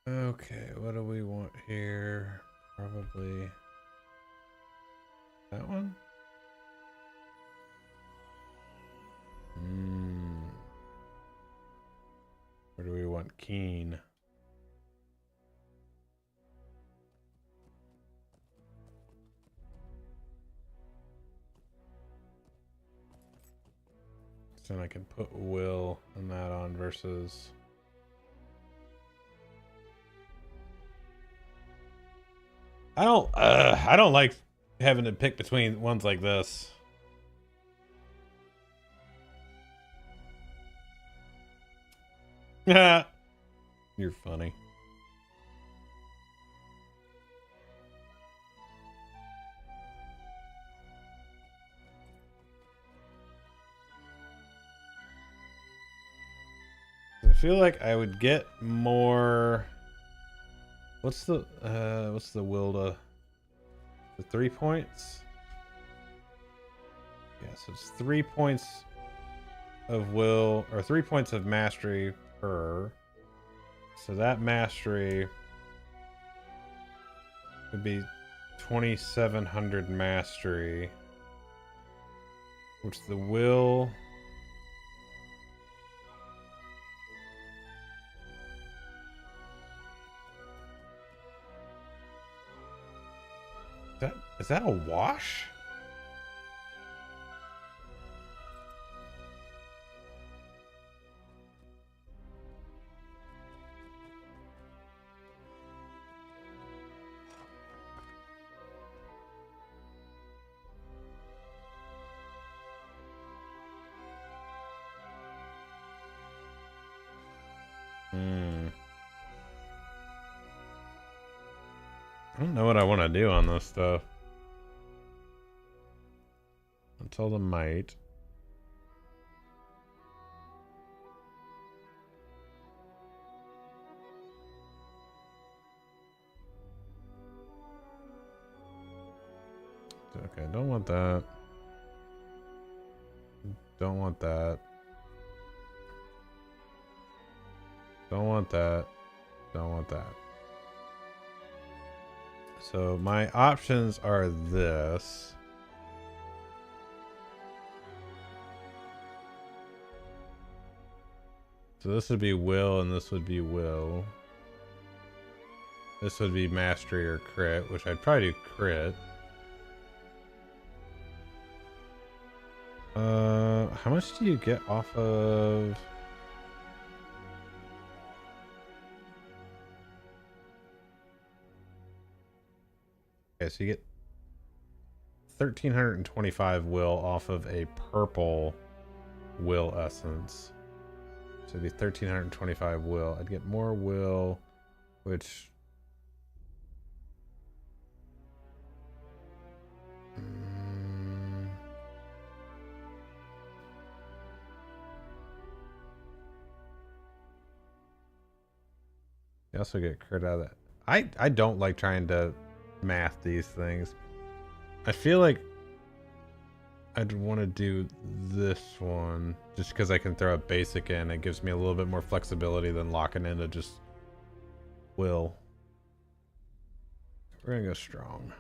Okay, what do we want here? Probably that one. Where do we want Keen? So then I can put Will and that on versus. I don't like having to pick between ones like this. Yeah, you're funny. I feel like I would get more. What's the will to the 3 points? Yeah, so it's 3 points of will or 3 points of mastery per. So that mastery would be 2,700 mastery, which the will. Is that a wash? I don't know what I want to do on this stuff. Until the might. Okay, don't want that. Don't want that. Don't want that. Don't want that. So my options are this. So this would be will and this would be will. This would be mastery or crit, which I'd probably do crit. How much do you get off of? Okay, so you get 1,325 will off of a purple will essence. So it'd be 1,325 will. I'd get more will, which you also get crit out of that. I don't like trying to math these things. I feel like I'd want to do this one just because I can throw a basic in. It gives me a little bit more flexibility than locking into just will. We're gonna go strong.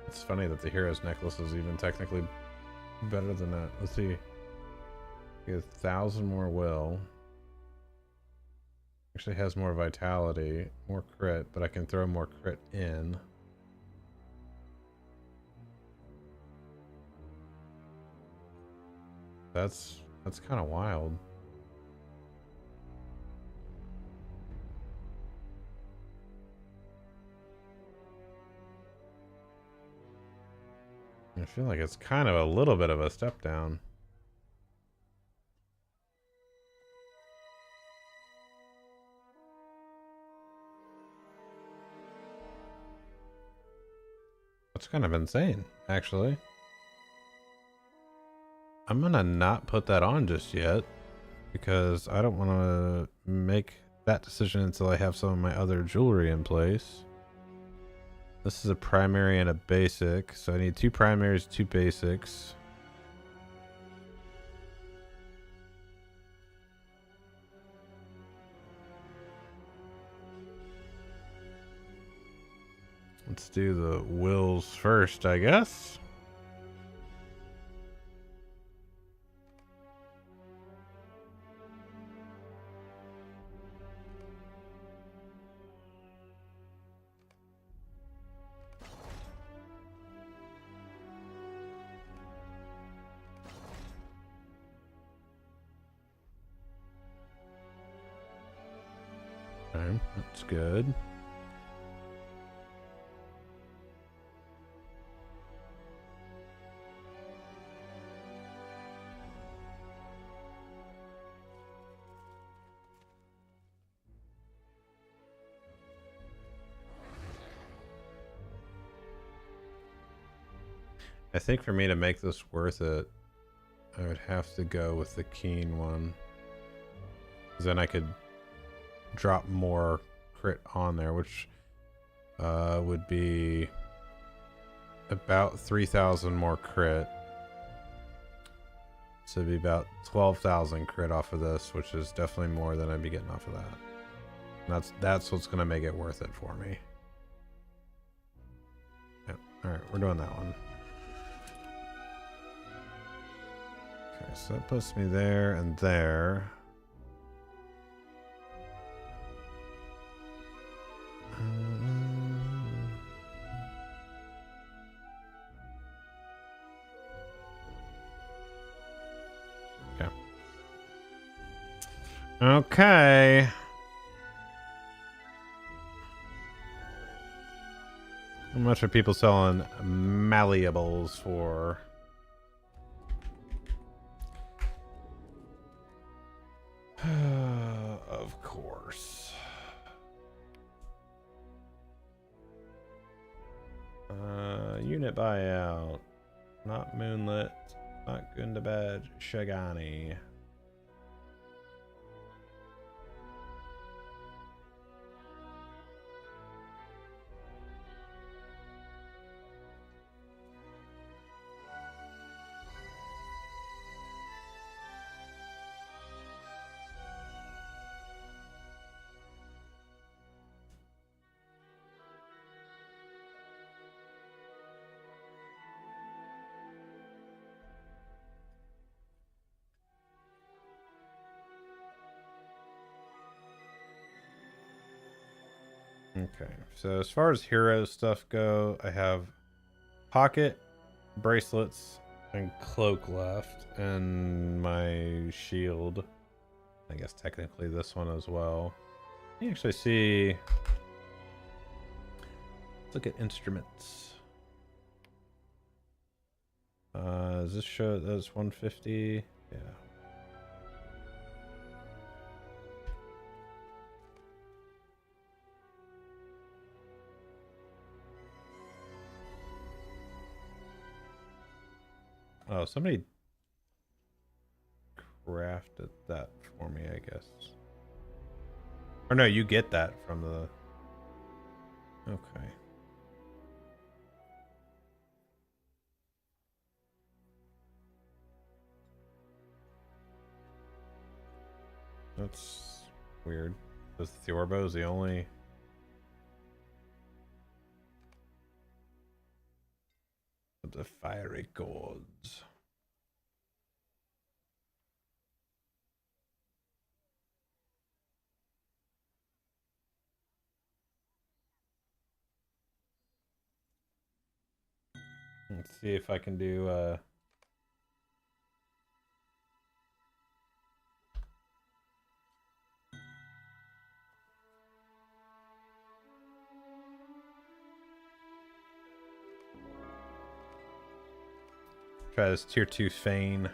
It's funny that the hero's necklace is even technically better than that. Let's see. Get 1,000 more will. Actually has more vitality, more crit, but I can throw more crit in. That's kind of wild. I feel like it's kind of a little bit of a step down. That's kind of insane, actually. I'm gonna not put that on just yet because I don't want to make that decision until I have some of my other jewelry in place. This is a primary and a basic, so I need 2 primaries, 2 basics. Let's do the wills first, I guess. Okay, that's good. I think for me to make this worth it, I would have to go with the keen one. 'Cause then I could drop more crit on there, which would be about 3,000 more crit. So it'd be about 12,000 crit off of this, which is definitely more than I'd be getting off of that. And that's what's gonna make it worth it for me. Yep. All right, we're doing that one. Okay, so that puts me there and there. Okay. Okay. How much are people selling malleables for? Of course. Unit buyout. Not Moonlit. Not Gundabad. Shagani. Okay, so as far as hero stuff go, I have pocket, bracelets, and cloak left, and my shield. I guess technically this one as well. You actually see. Let's look at instruments. Does this show that's 150? Yeah. Oh, somebody crafted that for me, I guess. Or no, you get that from the... Okay. That's weird. This Theorbo is the only... The fiery cords. Let's see if I can do try this tier 2 Feign.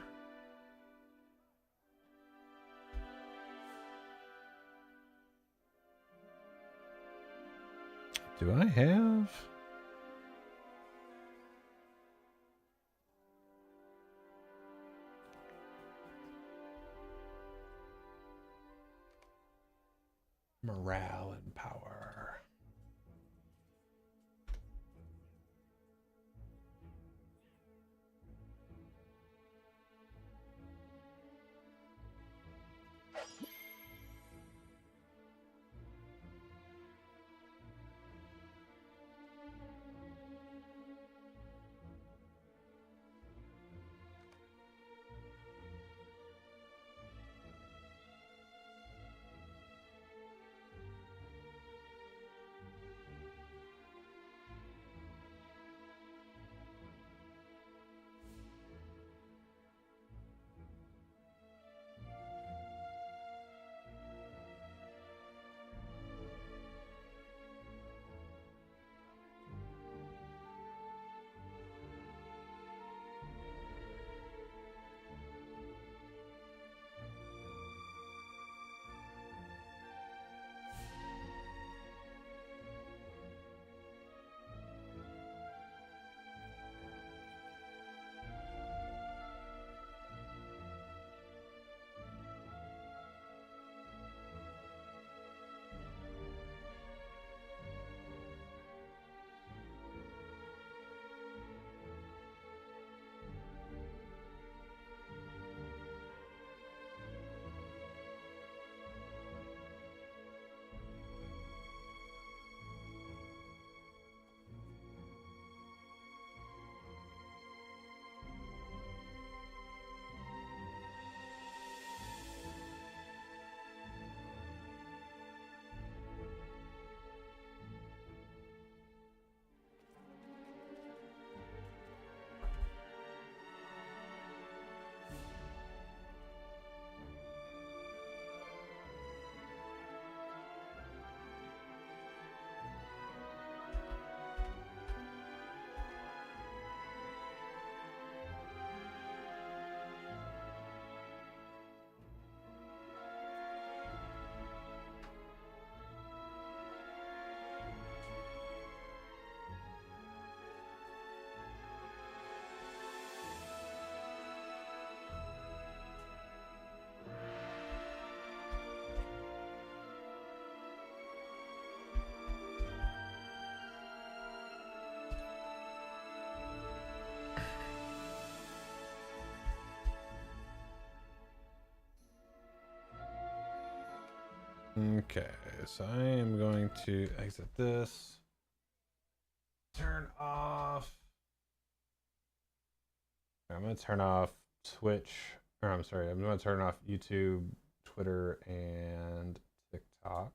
Do I have? morale and power. Okay, so I am going to exit this. Turn off. I'm going to turn off Twitch. Or I'm sorry, I'm going to turn off YouTube, Twitter, and TikTok.